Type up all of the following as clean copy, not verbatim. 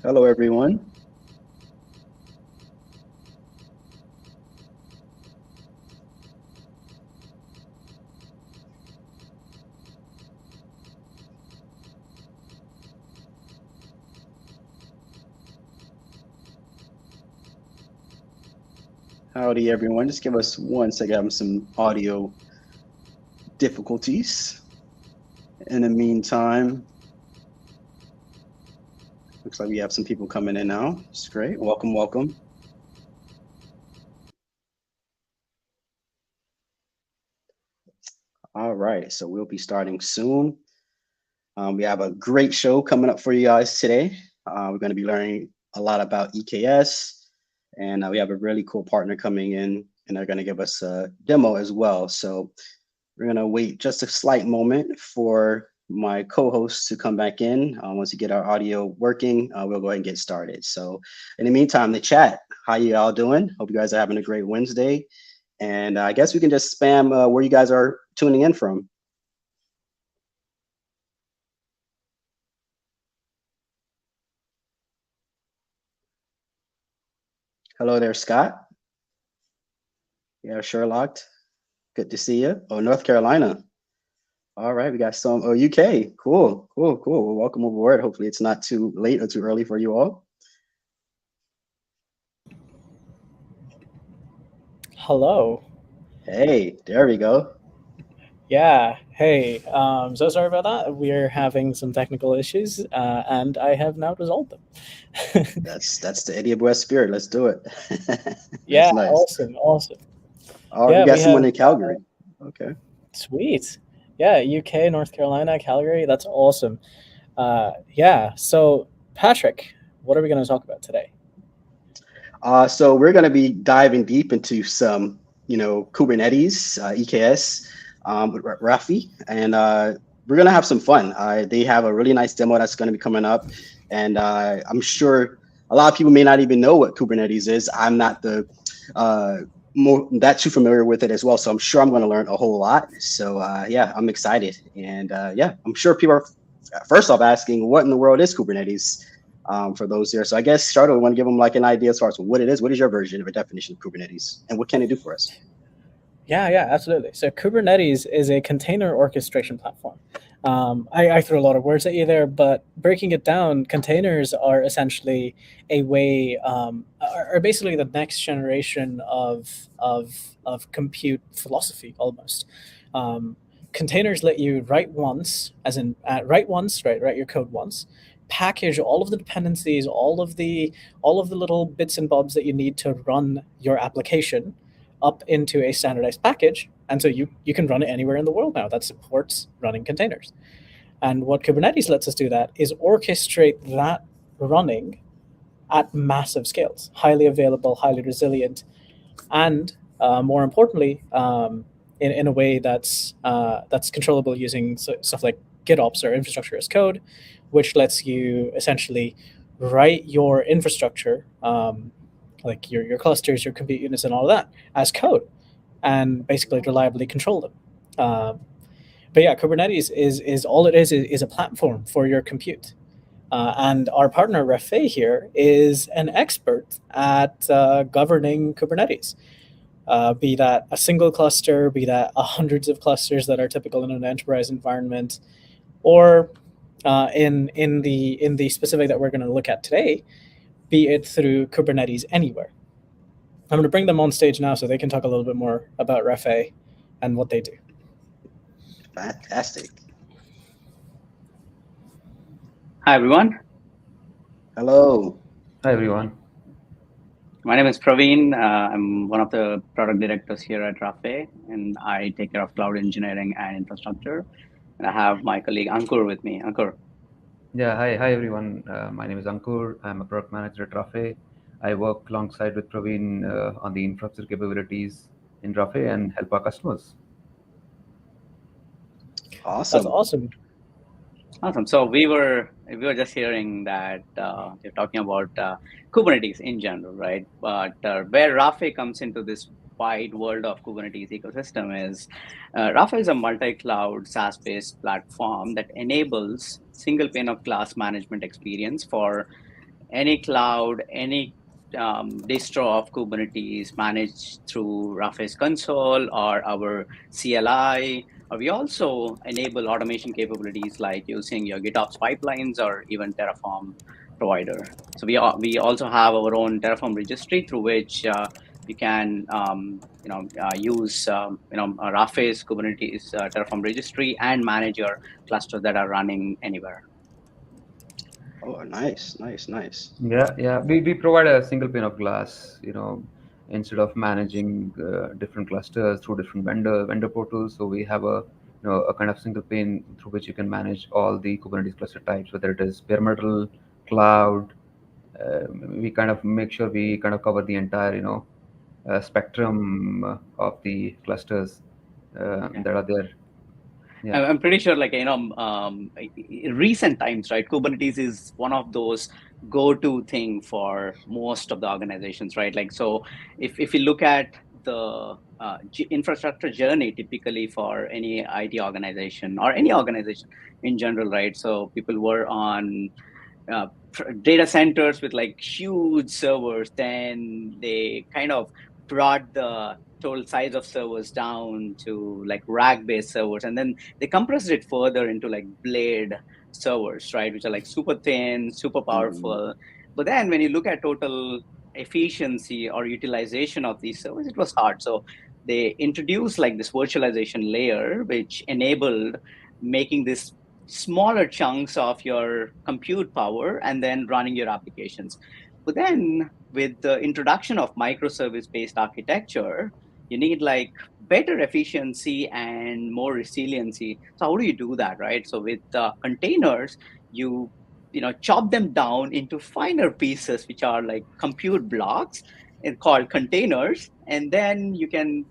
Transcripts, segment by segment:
Hello, everyone. Howdy, everyone. Just give us one second. Having some audio difficulties. In the meantime, looks like we have some people coming in now. It's great. Welcome, welcome. All right, so we'll be starting soon. We have a great show coming up for you guys today. We're going to be learning a lot about EKS, and we have a really cool partner coming in, and they're going to give us a demo as well. So we're going to wait just a slight moment for my co-host to come back in. Once we get our audio working, we'll go ahead and get started. So in the meantime, the chat, how you all doing? Hope you guys are having a great Wednesday. And I guess we can just spam where you guys are tuning in from. Hello there, Scott. Yeah, Sherlock. Good to see you. Oh, North Carolina. All right, we got some. Oh, UK. Cool, cool, cool. Well, welcome aboard. Hopefully, it's not too late or too early for you all. Hello. Hey, there we go. Yeah. Hey. So sorry about that. We're having some technical issues, and I have now resolved them. That's the Eddie West spirit. Let's do it. Yeah. Nice, nice. Awesome. Awesome. All right, we Yeah. got We someone have in Calgary. Okay. sweet. Yeah. UK, North Carolina, Calgary. That's awesome. Yeah. So Patrick, what are we going to talk about today? So we're going to be diving deep into some, Kubernetes, EKS, with Rafay, and we're going to have some fun. They have a really nice demo that's going to be coming up, and I'm sure a lot of people may not even know what Kubernetes is. I'm not the more that too familiar with it as well, so I'm sure I'm going to learn a whole lot. So yeah, I'm excited, and yeah, I'm sure people are first off asking, what in the world is Kubernetes? For those there. So I guess Shardul, we want to give them like an idea as far as what it is. What is your version of a definition of Kubernetes, and what can it do for us? Yeah, yeah, absolutely. So Kubernetes is a container orchestration platform. I threw a lot of words at you there, but breaking it down, containers are essentially a way, are basically the next generation of compute philosophy almost. Um, Containers let you write once, as in write once, write your code once, package all of the dependencies, all of the little bits and bobs that you need to run your application up into a standardized package. And so you can run it anywhere in the world now that supports running containers. And what Kubernetes lets us do that is orchestrate that running at massive scales, highly available, highly resilient, and more importantly, in a way that's controllable using stuff like GitOps or infrastructure as code, which lets you essentially write your infrastructure, like your clusters, your compute units, and all of that, as code, and basically reliably control them. But yeah, Kubernetes is all it is a platform for your compute. And our partner Rafay here is an expert at governing Kubernetes, be that a single cluster, be that hundreds of clusters that are typical in an enterprise environment, or in the specific that we're going to look at today, be it through Kubernetes anywhere. I'm going to bring them on stage now so they can talk a little bit more about Rafay and what they do. Fantastic. Hi, everyone. Hello. Hi everyone. My name is Praveen. I'm one of the product directors here at Rafay, and I take care of cloud engineering and infrastructure. And I have my colleague Ankur with me. Ankur. Yeah, hi everyone. My name is Ankur. I'm a product manager at Rafay. I work alongside with Praveen on the infrastructure capabilities in Rafay and help our customers. That's Awesome. awesome. Awesome. So we were just hearing that you're talking about Kubernetes in general, right? But where Rafay comes into this wide world of Kubernetes ecosystem is Rafay is a multi-cloud SaaS-based platform that enables single pane of glass management experience for any cloud, any distro of Kubernetes managed through Rafay's console or our CLI. Or we also enable automation capabilities like using your GitOps pipelines or even Terraform provider. So we also have our own Terraform registry through which we can use Rafay's Kubernetes Terraform registry and manage your clusters that are running anywhere. Oh, nice, nice, nice. Yeah. We provide a single pane of glass, instead of managing different clusters through different vendor portals. So we have a kind of single pane through which you can manage all the Kubernetes cluster types, whether it is bare metal, cloud. We kind of make sure we kind of cover the entire, spectrum of the clusters that are there. Yeah. I'm pretty sure, in recent times, right? Kubernetes is one of those go-to thing for most of the organizations, right? Like, so if you look at the infrastructure journey, typically for any IT organization or any organization in general, right? So people were on data centers with like huge servers, then they kind of brought the total size of servers down to like rack-based servers, and then they compressed it further into like blade servers, right, which are like super thin, super powerful. But then when you look at total efficiency or utilization of these servers, it was hard. So they introduced like this virtualization layer, which enabled making this smaller chunks of your compute power and then running your applications. But then with the introduction of microservice-based architecture, you need like better efficiency and more resiliency. So how do you do that, right? So with containers, you chop them down into finer pieces, which are like compute blocks and called containers, and then you can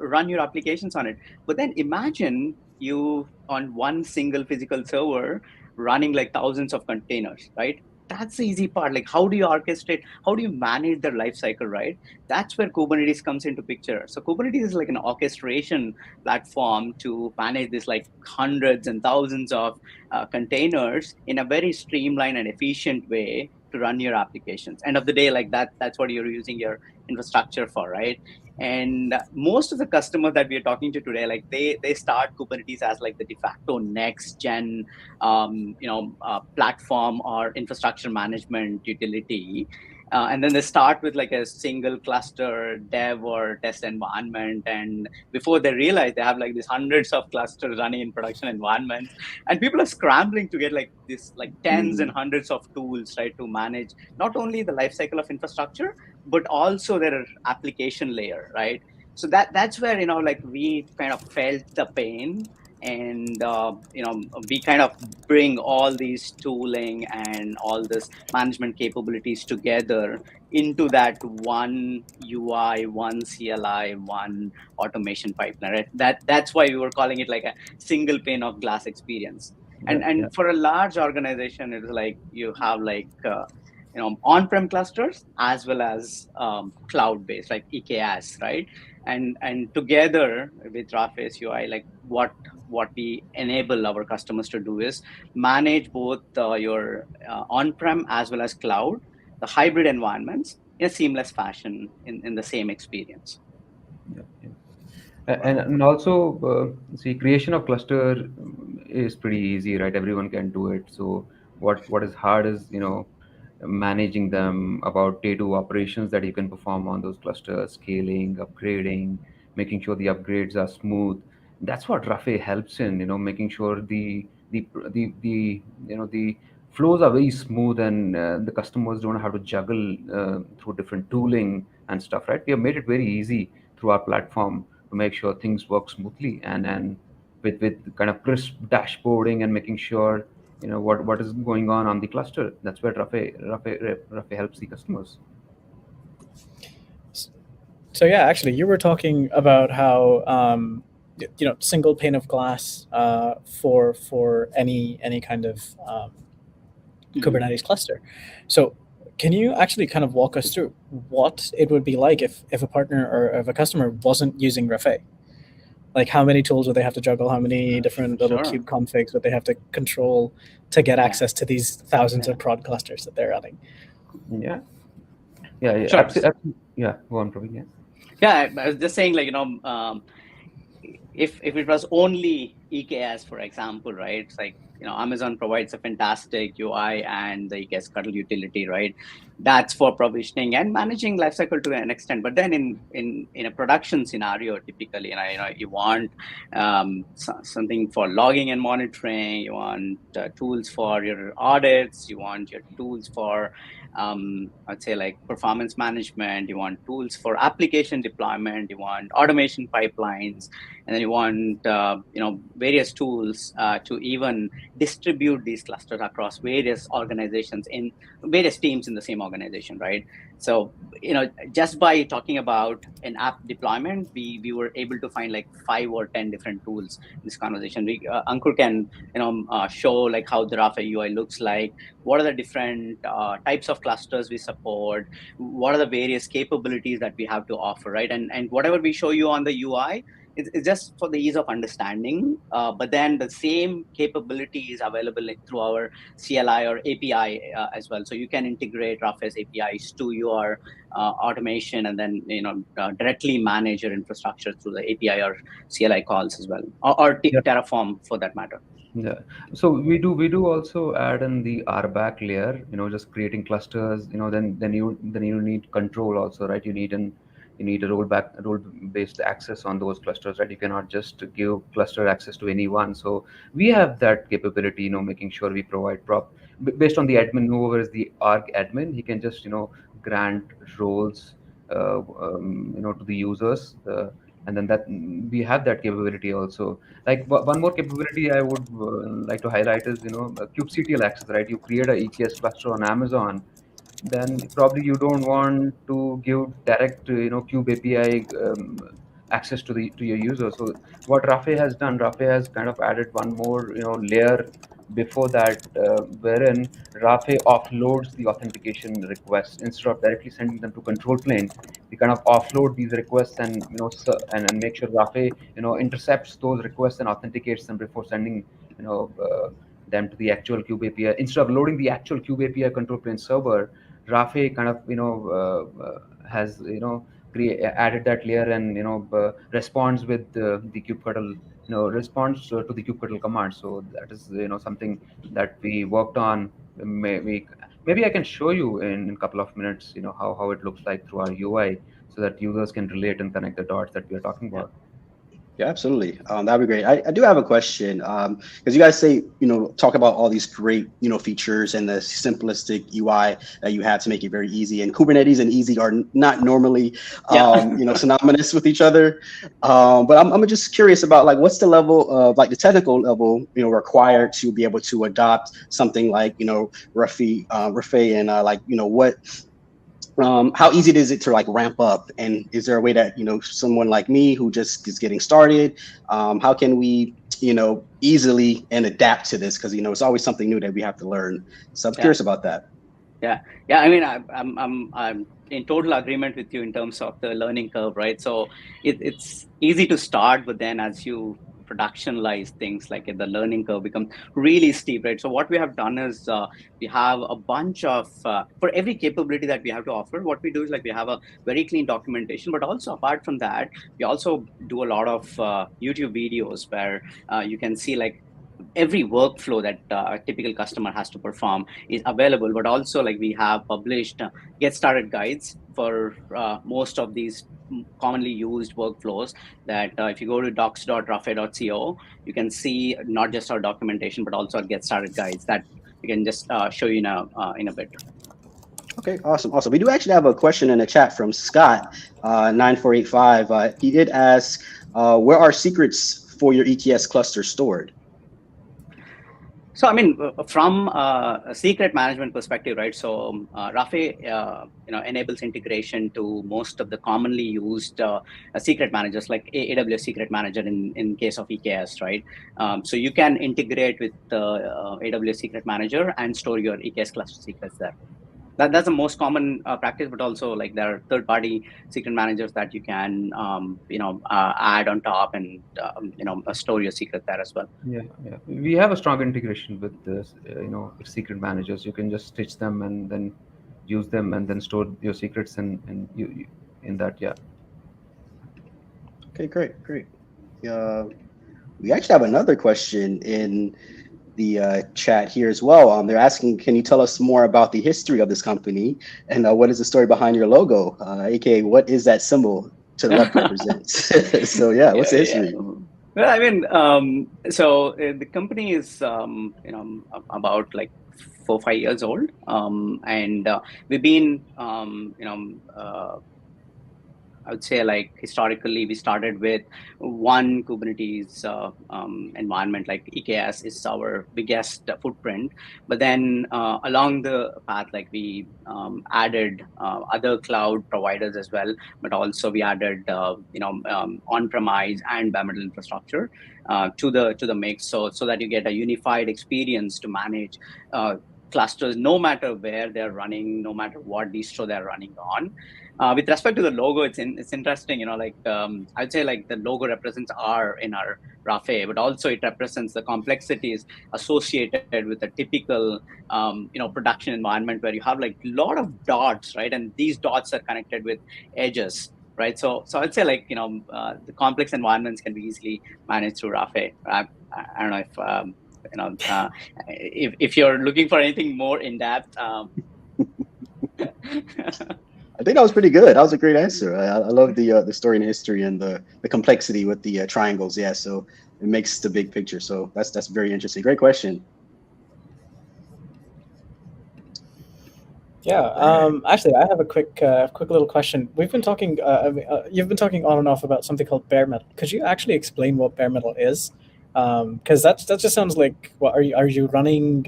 run your applications on it. But then imagine you on one single physical server running like thousands of containers, right? That's the easy part. Like, how do you orchestrate? How do you manage their life cycle, right? That's where Kubernetes comes into picture. So Kubernetes is like an orchestration platform to manage this like hundreds and thousands of containers in a very streamlined and efficient way to run your applications. End of the day, like that's what you're using your infrastructure for, right? And most of the customers that we are talking to today, like they start Kubernetes as like the de facto next gen platform or infrastructure management utility. And then they start with like a single cluster dev or test environment. And before they realize they have like these hundreds of clusters running in production environments, and people are scrambling to get like this, like tens and hundreds of tools, right, to manage not only the lifecycle of infrastructure, but also their application layer, right? So that's where, like we kind of felt the pain, and we kind of bring all these tooling and all this management capabilities together into that one UI, one CLI, one automation pipeline, right? That's why we were calling it like a single pane of glass experience. And for a large organization, it's like you have like on-prem clusters as well as cloud-based, like EKS, right? And together with Rafay's UI, like what we enable our customers to do is manage both your on-prem as well as cloud, the hybrid environments in a seamless fashion in the same experience. And also, see, creation of cluster is pretty easy, right? Everyone can do it. So what is hard is managing them, about day-to operations that you can perform on those clusters, scaling, upgrading, making sure the upgrades are smooth. That's what Rafay helps in, making sure the flows are very smooth, and the customers don't have to juggle through different tooling and stuff, right? We have made it very easy through our platform to make sure things work smoothly, and with kind of crisp dashboarding and making sure what is going on the cluster. That's where Rafay helps the customers. So yeah, actually, you were talking about how single pane of glass for any kind of Kubernetes cluster. So can you actually kind of walk us through what it would be like if a partner or if a customer wasn't using Rafay? Like, how many tools would they have to juggle? How many different little cube configs would they have to control to get access to these thousands of prod clusters that they're running? Yeah, yeah, Sure. absolutely. Yeah, go on, Praveen. Yeah. Yeah, I was just saying, like, if it was only EKS, for example, right? It's like, Amazon provides a fantastic UI and the EKS Cuddle utility, right? That's for provisioning and managing lifecycle to an extent. But then in a production scenario, typically, you want something for logging and monitoring. You want tools for your audits. You want your tools for I'd say like performance management. You want tools for application deployment. You want automation pipelines, and then you want various tools to even distribute these clusters across various organizations in various teams in the same organization, right? So just by talking about an app deployment, we were able to find like 5 or 10 different tools in this conversation. Ankur can show like how the Rafay UI looks like, what are the different types of clusters we support, what are the various capabilities that we have to offer, right? And whatever we show you on the UI, it's just for the ease of understanding. But then the same capability is available through our CLI or API as well. So you can integrate Rafay's APIs to your automation, and then directly manage your infrastructure through the API or CLI calls as well, or Terraform for that matter. Yeah. So we do also add in the RBAC layer, just creating clusters, then you need control also, right? You need a role-based access on those clusters, right? You cannot just give cluster access to anyone. So we have that capability, making sure we provide based on the admin, whoever is the arc admin, he can just, grant roles, to the users, and then that we have that capability also. Like one more capability I would like to highlight is kubectl access, right? You create a EKS cluster on Amazon, then probably you don't want to give direct kube API access to your user. So what Rafay has done, Rafay has kind of added one more layer before that, wherein Rafay offloads the authentication requests instead of directly sending them to control plane. We kind of offload these requests, and and make sure Rafay intercepts those requests and authenticates them before sending them to the actual kube API. Instead of loading the actual kube API control plane server, Rafay kind of has added that layer, and responds with the kubectl, responds to the kubectl command. So that is something that we worked on. Maybe I can show you in a couple of minutes how it looks like through our UI, so that users can relate and connect the dots that we are talking about. Yeah, absolutely. That'd be great. I do have a question, because you guys say, talk about all these great, features and the simplistic UI that you have to make it very easy. And Kubernetes and easy are not normally, synonymous with each other. But I'm just curious about like, what's the level of like the technical level, required to be able to adopt something like, Rafay, and what. How easy is it to like ramp up, and is there a way that someone like me who just is getting started, how can we easily and adapt to this, because it's always something new that we have to learn. So I'm curious about that. Yeah. I mean, I'm in total agreement with you in terms of the learning curve, right? So it's easy to start, but then as you productionalize things, like the learning curve becomes really steep, right? So what we have done is we have a bunch of for every capability that we have to offer. What we do is like we have a very clean documentation, but also apart from that, we also do a lot of YouTube videos where you can see like every workflow that a typical customer has to perform is available. But also like we have published get started guides for most of these commonly used workflows, that if you go to docs.rafay.co, you can see not just our documentation but also our get started guides that we can just show you in a bit. Okay, awesome. We do actually have a question in the chat from Scott 9485. He did ask, where are secrets for your EKS cluster stored? So, I mean, from a secret management perspective, right? So, Rafay, enables integration to most of the commonly used secret managers, like AWS Secret Manager in case of EKS, right? So you can integrate with AWS Secret Manager and store your EKS cluster secrets there. That's the most common practice, but also like there are third-party secret managers that you can add on top, and store your secret there as well. Yeah. We have a strong integration with the secret managers. You can just stitch them and then use them and then store your secrets in that. Yeah. Okay, great. Uh, we actually have another question in the chat here as well. They're asking, can you tell us more about the history of this company and what is the story behind your logo, aka what is that symbol to the left represents? So yeah, what's the Yeah. history? Well, I mean, the company is, about like 4 5 years old, and we've been, I would say, like, historically, we started with one Kubernetes environment, like EKS is our biggest footprint. But then along the path, like, we added other cloud providers as well, but also we added on-premise and bare metal infrastructure to the mix, so that you get a unified experience to manage clusters, no matter where they're running, no matter what distro they're running on. With respect to the logo, it's interesting. I'd say, like, the logo represents R in our Rafay, but also it represents the complexities associated with a typical production environment where you have like a lot of dots, right? And these dots are connected with edges, right? So I'd say, like, the complex environments can be easily managed through Rafay. I don't know if you know if you're looking for anything more in depth. I think that was pretty good. That was a great answer. I love the story and history and the complexity with the triangles. Yeah, so it makes the big picture. So that's very interesting. Great question. Yeah. All right. Actually, I have a quick little question. We've been talking. You've been talking on and off about something called bare metal. Could you actually explain what bare metal is? Because that just sounds like, what are you running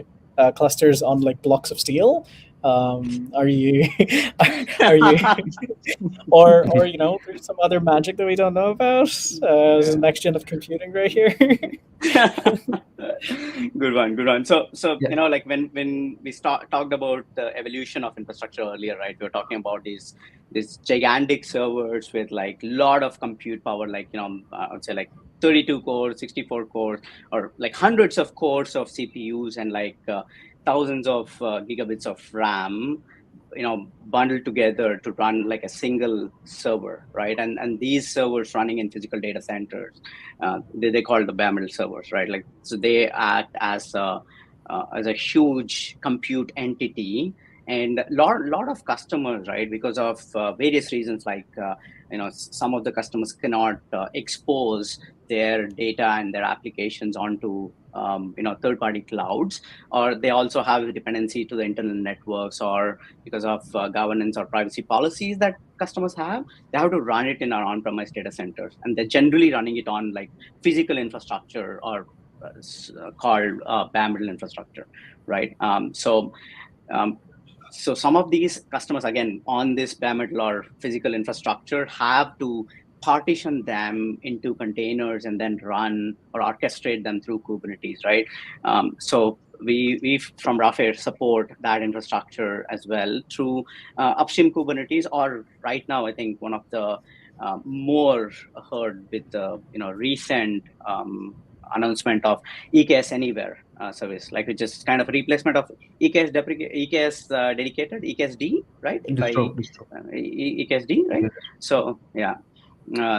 clusters on like blocks of steel? Are you are you or there's some other magic that we don't know about? This is the next gen of computing right here. Good one. So Yeah. like, when we talked about the evolution of infrastructure earlier, right? We were talking about these gigantic servers with like lot of compute power, like, I would say, like 32 cores, 64 cores, or like hundreds of cores of CPUs, and like thousands of gigabits of RAM, bundled together to run like a single server, right? And these servers running in physical data centers, they call the bare metal servers, right? Like, so they act as a huge compute entity. And lot of customers, right, because of various reasons, like some of the customers cannot expose their data and their applications onto third-party clouds, or they also have a dependency to the internal networks, or because of governance or privacy policies that customers have, they have to run it in our on-premise data centers, and they're generally running it on like physical infrastructure, or called bare metal infrastructure, right? Um, so some of these customers, again, on this bare metal or physical infrastructure, have to partition them into containers and then run or orchestrate them through Kubernetes, right? So we from Rafay support that infrastructure as well through upstream Kubernetes, or right now, I think one of the more heard with the recent announcement of EKS Anywhere service, like, which is kind of a replacement of EKS dedicated, EKS-D, right? If I Distro. EKS-D, right? Yes. So yeah.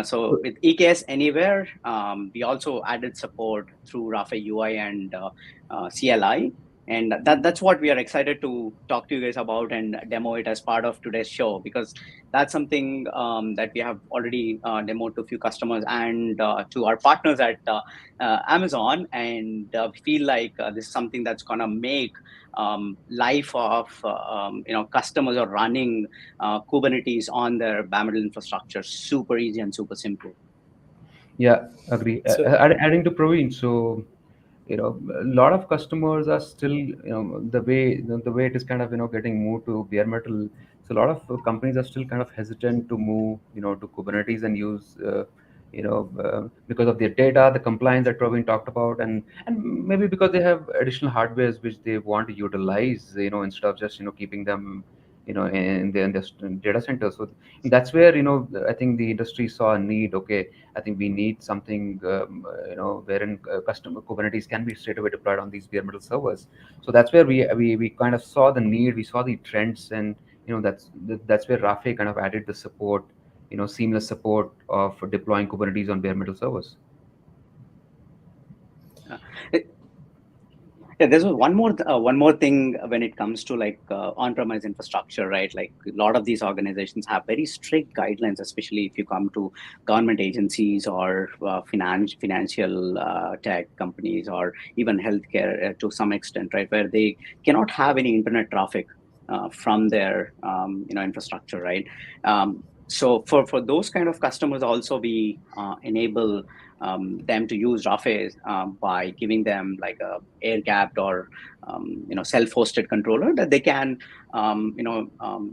So with EKS Anywhere, we also added support through Rafay UI and CLI, and that's what we are excited to talk to you guys about and demo it as part of today's show, because that's something that we have already demoed to a few customers and to our partners at Amazon, and we feel like this is something that's gonna make life of customers are running Kubernetes on their bare metal infrastructure super easy and super simple. Yeah, agree. So Adding to Praveen, so a lot of customers are still, the way it is kind of getting moved to bare metal. So a lot of companies are still kind of hesitant to move to Kubernetes and use because of their data, the compliance that Praveen talked about, and maybe because they have additional hardwares which they want to utilize, instead of just keeping them in the data center. So that's where I think the industry saw a need. Okay, I think we need something wherein customer Kubernetes can be straight away deployed on these bare metal servers. So that's where we kind of saw the need, we saw the trends, and that's where Rafay kind of added the support, seamless support of deploying Kubernetes on bare metal servers. Yeah, there's one more thing when it comes to like on-premise infrastructure, right? Like a lot of these organizations have very strict guidelines, especially if you come to government agencies or financial tech companies or even healthcare to some extent, right? Where they cannot have any internet traffic from their infrastructure, right? So for those kind of customers, also we enable them to use Rafay by giving them like a air-gapped or self-hosted controller that they can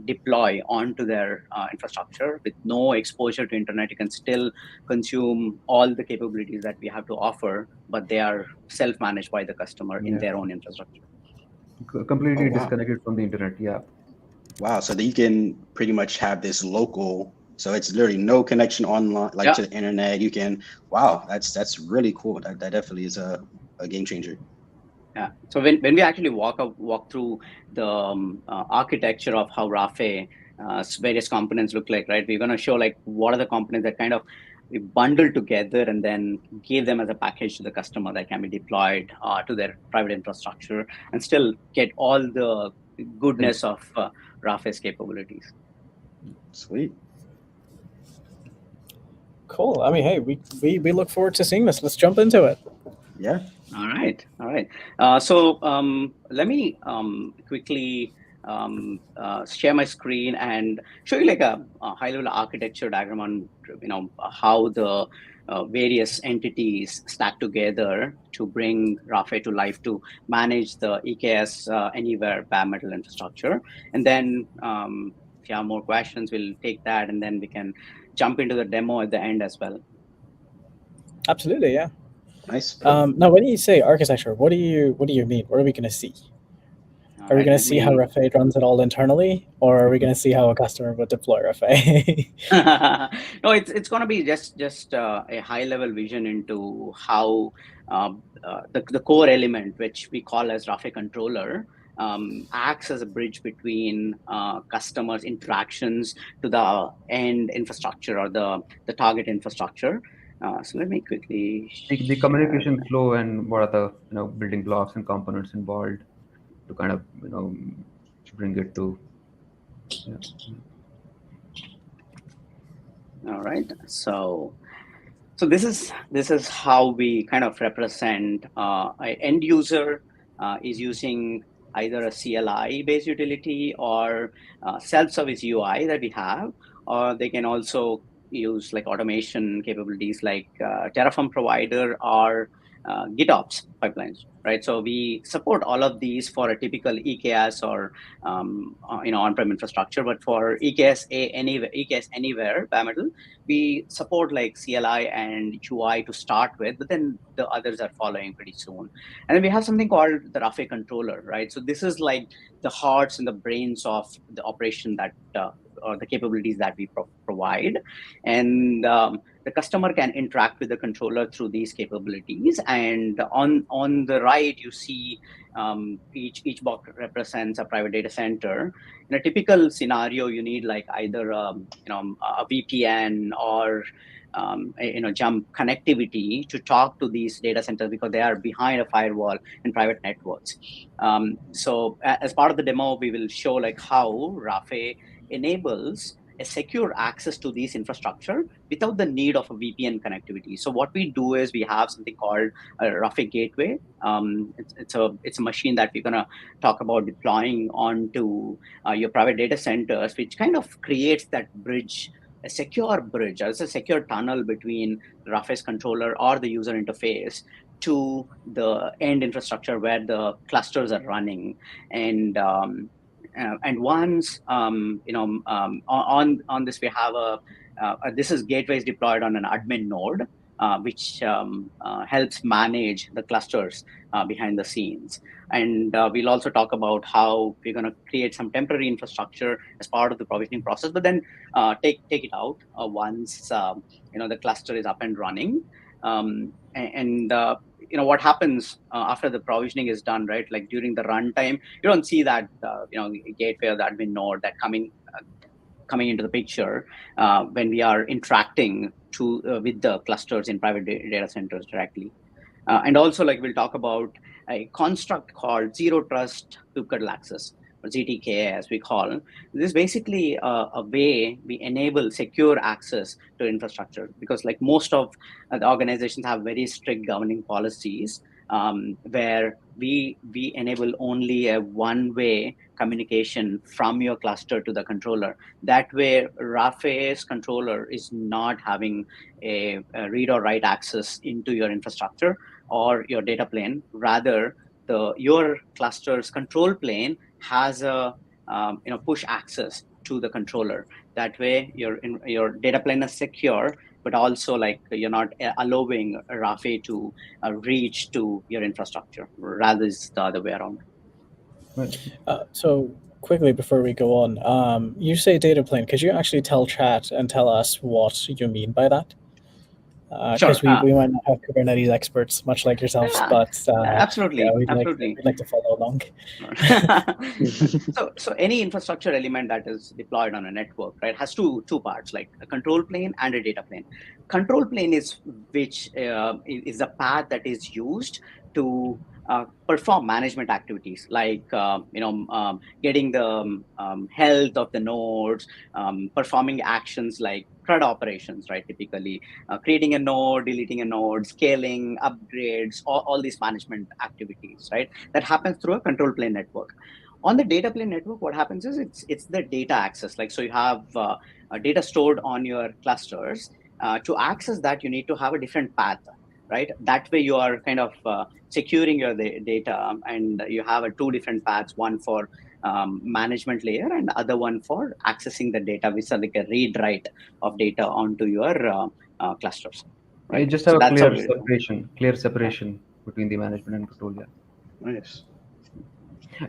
deploy onto their infrastructure with no exposure to internet. You can still consume all the capabilities that we have to offer, but they are self-managed by the customer in their own infrastructure. Completely Oh, wow. disconnected from the internet. Yeah. Wow. So that you can pretty much have this local. So it's literally no connection online, like to the internet. You can. Wow, that's really cool. That definitely is a game changer. Yeah. So when we actually walk through the architecture of how Rafay various components look like, right? We're going to show like what are the components that kind of we bundle together and then give them as a package to the customer that can be deployed to their private infrastructure and still get all the goodness of Rafay's capabilities. Sweet. Cool. I mean, hey, we look forward to seeing this. Let's jump into it. Yeah. All right. So let me quickly share my screen and show you like a high-level architecture diagram on how the various entities stack together to bring Rafay to life to manage the EKS anywhere bare metal infrastructure. And then if you have more questions, we'll take that, and then we can jump into the demo at the end as well. Absolutely, yeah. Nice. Now, when you say architecture, what do you mean? What are we going to see? Are we going to see how Rafay runs it all internally, or are we going to see how a customer would deploy Rafay? No, it's going to be just a high level vision into how the core element, which we call as Rafay controller, acts as a bridge between customers' interactions to the end infrastructure or the target infrastructure. So let me quickly The communication flow and what are the building blocks and components involved to kind of bring it to. Yeah. All right. So this is how we kind of represent an end user is using either a CLI based utility or self-service UI that we have, or they can also use like automation capabilities like Terraform provider or GitOps pipelines, right? So we support all of these for a typical EKS or on-prem infrastructure, but for EKS-A anywhere bare metal, we support like CLI and UI to start with, but then the others are following pretty soon. And then we have something called the Rafay controller, right? So this is like the hearts and the brains of the operation that or the capabilities that we provide. And the customer can interact with the controller through these capabilities. And on the right, you see each box represents a private data center. In a typical scenario, you need like either a VPN or jump connectivity to talk to these data centers because they are behind a firewall in private networks. So as part of the demo, we will show like how Rafay enables a secure access to these infrastructure without the need of a VPN connectivity. So what we do is we have something called a Rafay gateway. It's a machine that we're gonna talk about deploying onto your private data centers, which kind of creates that bridge, a secure bridge, as a secure tunnel between Rafay's controller or the user interface to the end infrastructure where the clusters are running. And once on this, we have this is gateways deployed on an admin node, which helps manage the clusters behind the scenes. And we'll also talk about how we're going to create some temporary infrastructure as part of the provisioning process, but then take it out once the cluster is up and running. what happens after the provisioning is done, right? Like during the runtime, you don't see that gateway or the admin node that coming into the picture when we are interacting with the clusters in private data centers directly. And also, like, we'll talk about a construct called zero trust kubectl access, or ZTK as we call. This is basically a way we enable secure access to infrastructure, because like most of the organizations have very strict governing policies where we enable only a one-way communication from your cluster to the controller. That way, Rafay's controller is not having a read or write access into your infrastructure or your data plane. Rather, your cluster's control plane has a push access to the controller. That way, your data plane is secure, but also like you're not allowing Rafay to reach to your infrastructure. Rather, it's the other way around. Right. So quickly before we go on, you say data plane. Could you actually tell chat and tell us what you mean by that? Because Sure. we might not have Kubernetes experts, much like yourselves, Yeah, but absolutely, we'd absolutely. like to follow along. So any infrastructure element that is deployed on a network, right, has two parts, like a control plane and a data plane. Control plane is which is the path that is used to perform management activities, like getting the health of the nodes, performing actions like CRUD operations, right? Typically, creating a node, deleting a node, scaling, upgrades, all these management activities, right? That happens through a control plane network. On the data plane network, what happens is it's the data access. Like, so you have data stored on your clusters. To access that, you need to have a different path, right? That way, you are kind of securing your data, and you have two different paths: one for management layer and other one for accessing the data, which are like a read write of data onto your clusters. Yeah, you Right. just have So a that's how clear we do. separation, between the management and control. Yeah. Nice.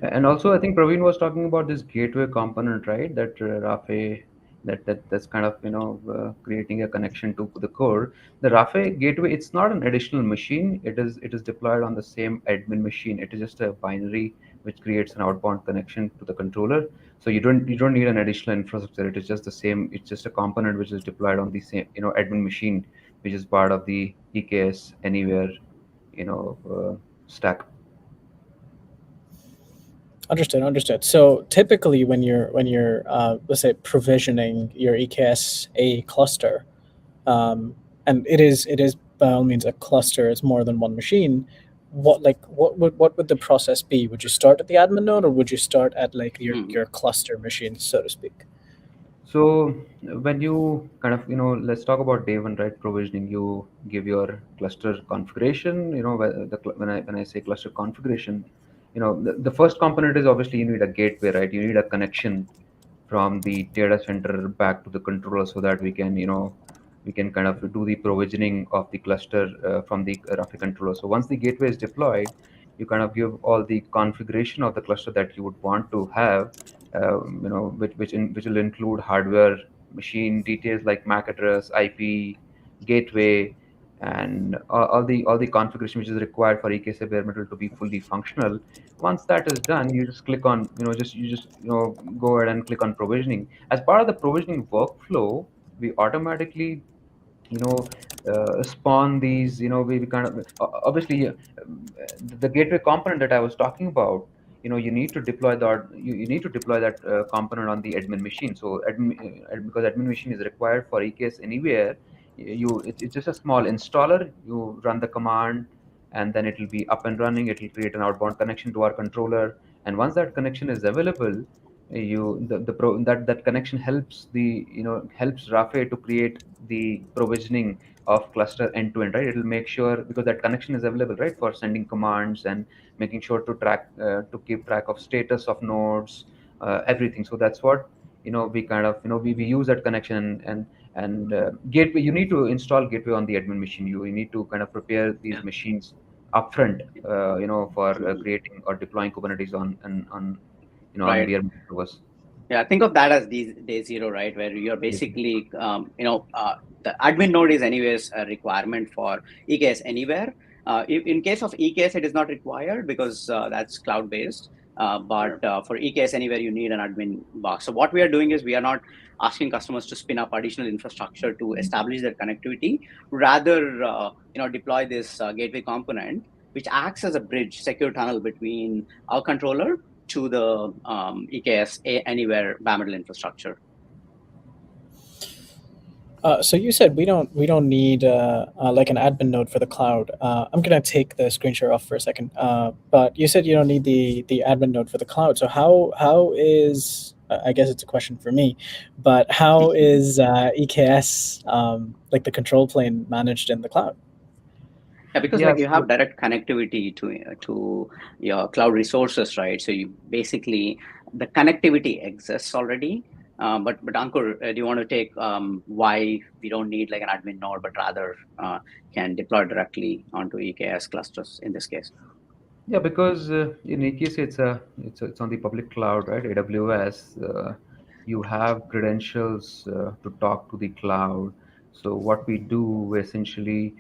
And also, I think Praveen was talking about this gateway component, right? That Rafay, that's kind of creating a connection to the core. The Rafay gateway, it's not an additional machine. It is deployed on the same admin machine. It is just a binary which creates an outbound connection to the controller. So you don't need an additional infrastructure. It is just the same. It's just a component which is deployed on the same admin machine, which is part of the EKS anywhere stack. Understood. So typically, when you're let's say provisioning your EKS-A cluster, and it is by all means a cluster. It's more than one machine. What would the process be? Would you start at the admin node, or would you start at like your cluster machine, so to speak? So when you kind of, let's talk about day one, right? Provisioning. You give your cluster configuration. When I say cluster configuration, the first component is obviously you need a gateway, right? You need a connection from the data center back to the controller so that we can kind of do the provisioning of the cluster from the Rafi controller. So once the gateway is deployed, you kind of give all the configuration of the cluster that you would want to have, which will include hardware, machine details like MAC address, IP, gateway, and all the configuration which is required for EKS bare metal to be fully functional. Once that is done, you just click on, go ahead and click on provisioning. As part of the provisioning workflow, we automatically spawn these. We kind of obviously the gateway component that I was talking about. You need to deploy that component on the admin machine. So because admin machine is required for EKS anywhere, it's just a small installer. You run the command, and then it will be up and running. It will create an outbound connection to our controller, and once that connection is available, that connection helps Rafay to create the provisioning of cluster end to end, right? It'll make sure, because that connection is available, right, for sending commands and making sure to keep track of status of nodes, everything. So that's what we kind of we use that connection. And gateway, you need to install gateway on the admin machine. You need to kind of prepare these machines upfront, for creating or deploying Kubernetes on Right. bare metal servers. Yeah, think of that as day zero, right? Where you're basically, the admin node is anyways a requirement for EKS anywhere. In case of EKS, it is not required because that's cloud-based. But for EKS, anywhere you need an admin box. So what we are doing is we are not asking customers to spin up additional infrastructure to establish their connectivity. Rather, deploy this gateway component, which acts as a bridge, secure tunnel between our controller to the EKS-A anywhere bare metal infrastructure. So you said we don't need like an admin node for the cloud. I'm gonna take the screen share off for a second. But you said you don't need the admin node for the cloud. So how is I guess it's a question for me, but how is EKS like the control plane managed in the cloud? Yeah, because Yeah, like you have direct connectivity to your cloud resources, right? So you basically the connectivity exists already. But Ankur, do you want to take why we don't need like an admin node, but rather can deploy directly onto EKS clusters in this case? Yeah, because in EKS it's on the public cloud, right? AWS. You have credentials to talk to the cloud. So what we do essentially,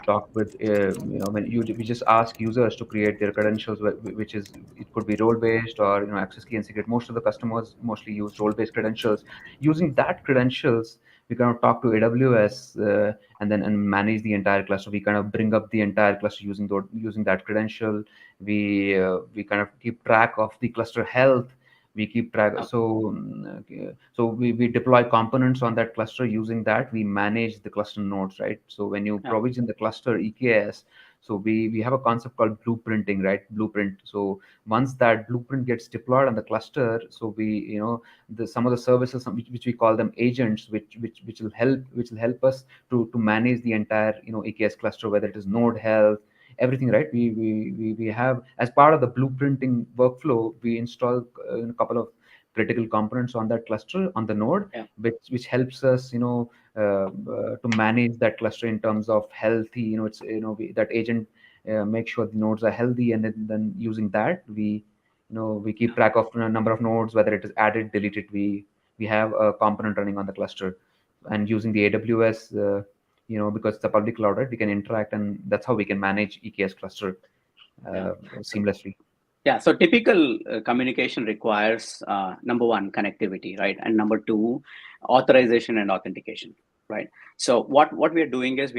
talk with, when we just ask users to create their credentials, which is it could be role based or access key and secret. Most of the customers mostly use role based credentials. Using that credentials, we kind of talk to AWS and manage the entire cluster. We kind of bring up the entire cluster using that credential. We kind of keep track of the cluster health. We keep track. So we deploy components on that cluster. Using that, we manage the cluster nodes, right? So when you provision the cluster EKS, so we have a concept called blueprinting, right? Blueprint. So once that blueprint gets deployed on the cluster, so some of the services which we call them agents, which will help us to manage the entire EKS cluster, whether it is node health, everything, right? We have, as part of the blueprinting workflow, we install a couple of critical components on that cluster on the node, which helps us to manage that cluster in terms of healthy. That agent make sure the nodes are healthy, and then using that we keep track of the number of nodes, whether it is added, deleted. We have a component running on the cluster, and using the AWS, because it's a public cloud, right? We can interact, and that's how we can manage EKS cluster seamlessly. Yeah, so typical communication requires number one, connectivity, right? And number two, authorization and authentication, right? So what we are doing is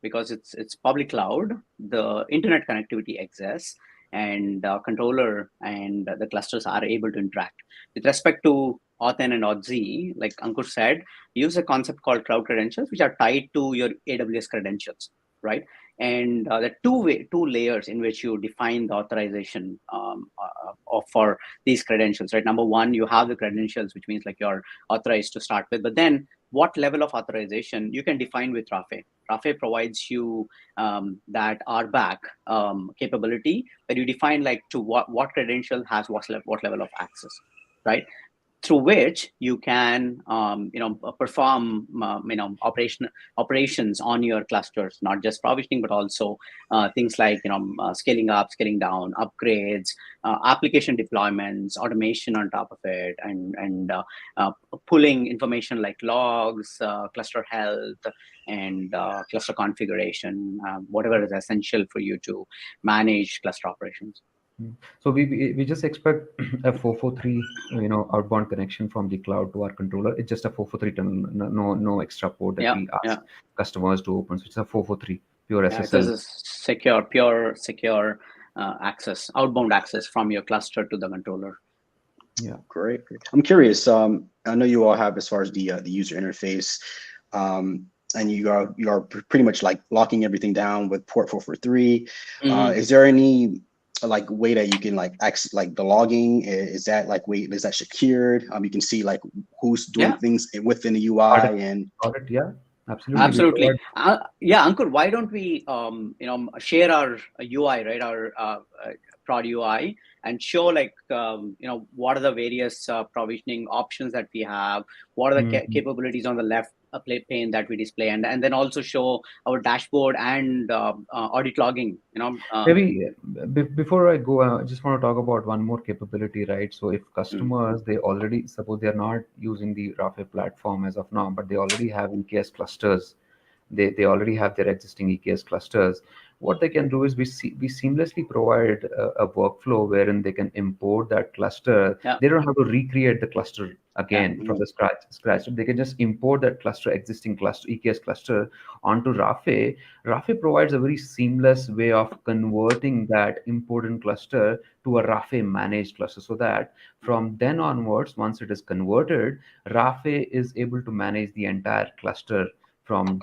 because it's public cloud, the internet connectivity exists, and controller and the clusters are able to interact. With respect to Auth-N and Auth-Z, like Ankur said, use a concept called cloud credentials, which are tied to your AWS credentials, right? And the two layers in which you define the authorization for these credentials, right? Number one, you have the credentials, which means like you're authorized to start with, but then what level of authorization you can define with Rafay. Rafay provides you that RBAC capability, where you define like to what credential has what level of access, right? Through which you can perform operations on your clusters, not just provisioning, but also things like scaling up, scaling down, upgrades, application deployments, automation on top of it, and pulling information like logs, cluster health, and cluster configuration, whatever is essential for you to manage cluster operations. So we just expect a 443 outbound connection from the cloud to our controller. It's just a 443 tunnel, no extra port that we ask customers to open. So it's a 443 pure SSL. This is pure secure access, outbound access from your cluster to the controller. Yeah, great. I'm curious. I know you all have, as far as the user interface, and you are pretty much like locking everything down with port 443. Is there any like way that you can like access like the logging? Is that secured? You can see like who's doing things within the UI and yeah, absolutely. Ankur, why don't we share our UI, right? Our prod UI, and show like what are the various provisioning options that we have, what are the capabilities on the left pane that we display, and then also show our dashboard and audit logging. Maybe before I go, I just want to talk about one more capability, right? So if customers they already, suppose they are not using the Rafay platform as of now, but they already have EKS clusters. They already have their existing EKS clusters. what they can do is we seamlessly provide a workflow wherein they can import that cluster. Yeah. They don't have to recreate the cluster Yeah. again from the scratch. They can just import that cluster, existing cluster, EKS cluster, onto Rafay. Rafay provides a very seamless way of converting that important cluster to a Rafay managed cluster, so that from then onwards, once it is converted, Rafay is able to manage the entire cluster from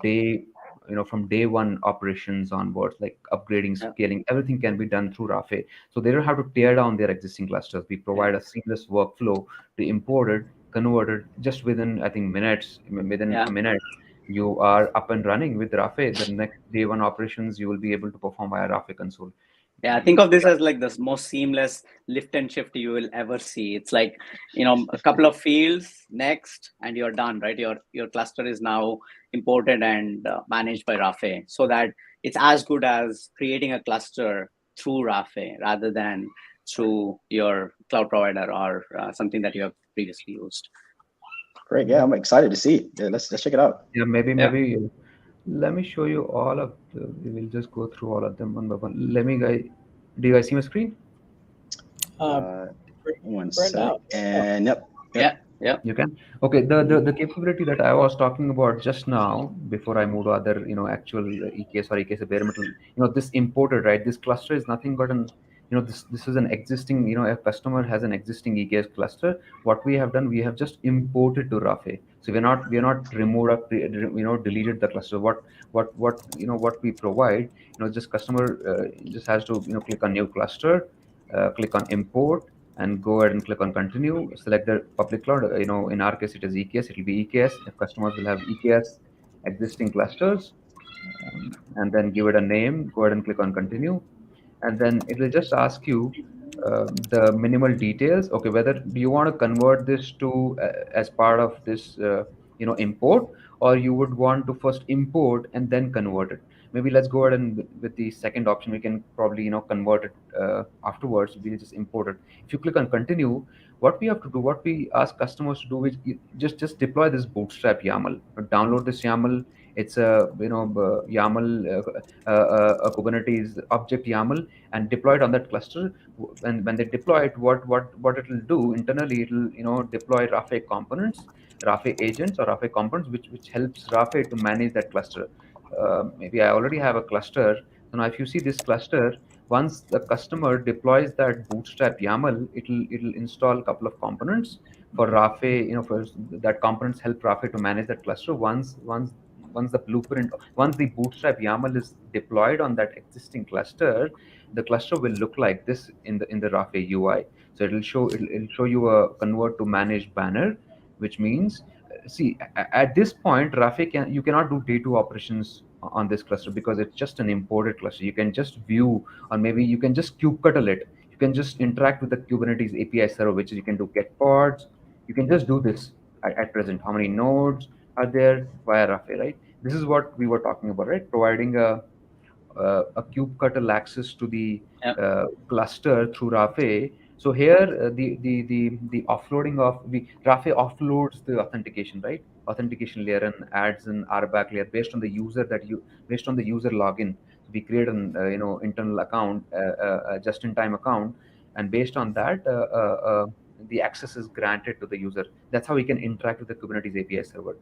from day one operations onwards, like upgrading, Yeah. scaling, everything can be done through Rafay. So they don't have to tear down their existing clusters. We Yeah. provide a seamless workflow to import it, convert it just within, I think, minutes. Within Yeah. a minute, you are up and running with Rafay. The next day one operations you will be able to perform via Rafay console. Yeah, think of this as like the most seamless lift and shift you will ever see. It's like, a couple of fields next, and you're done, right? Your cluster is now imported and managed by Rafay, so that it's as good as creating a cluster through Rafay rather than through your cloud provider or something that you have previously used. Great. Yeah, I'm excited to see. Yeah, let's check it out. Yeah, Yeah. maybe let me show you all of the. We will just go through all of them one by one. Let me guys. Do you guys see my screen? Uh, Uh, right one right sec. now. And yep, Yeah. yep. Yeah. You can. Okay, the capability that I was talking about just now, before I move to other, actual EKS or EKS bare metal, this imported, right? This cluster is nothing but this is an existing, a customer has an existing EKS cluster. What we have done, we have just imported to Rafay. So we're not removed or deleted the cluster. What we provide, just customer just has to, click on new cluster, click on import, and go ahead and click on continue. Select the public cloud. In our case, it is EKS. It will be EKS. If customers will have EKS existing clusters, and then give it a name, go ahead and click on continue, and then it will just ask you the minimal details. Okay, whether do you want to convert this to as part of this import, or you would want to first import and then convert it. Maybe let's go ahead and with the second option, we can probably convert it afterwards. We'll just import it. If you click on continue, what we have to do, what we ask customers to do is just deploy this bootstrap YAML. Download this YAML. It's a YAML, a Kubernetes object YAML, and deploy it on that cluster. And when they deploy it, what it will do internally, it will deploy Rafay components, Rafay agents, or Rafay components, which helps Rafay to manage that cluster. Maybe I already have a cluster. So now if you see this cluster, once the customer deploys that bootstrap YAML, it'll install a couple of components for Rafay. For that components help Rafay to manage that cluster. Once the blueprint, once the bootstrap YAML is deployed on that existing cluster, the cluster will look like this in the Rafay UI. So it'll show you a convert to managed banner, which means, see, at this point, Rafay you cannot do day two operations on this cluster because it's just an imported cluster. You can just view, or maybe you can just kubectl it. You can just interact with the Kubernetes API server, which is you can do get pods. You can just do this at present. How many nodes are there via Rafay, right? This is what we were talking about, right? Providing a kubectl access to the Yeah. cluster through Rafay. So here, the offloading of the Rafay offloads the authentication, right? Authentication layer, and adds an RBAC layer based on the user login. So we create an internal account, just-in-time account, and based on that, the access is granted to the user. That's how we can interact with the Kubernetes API server.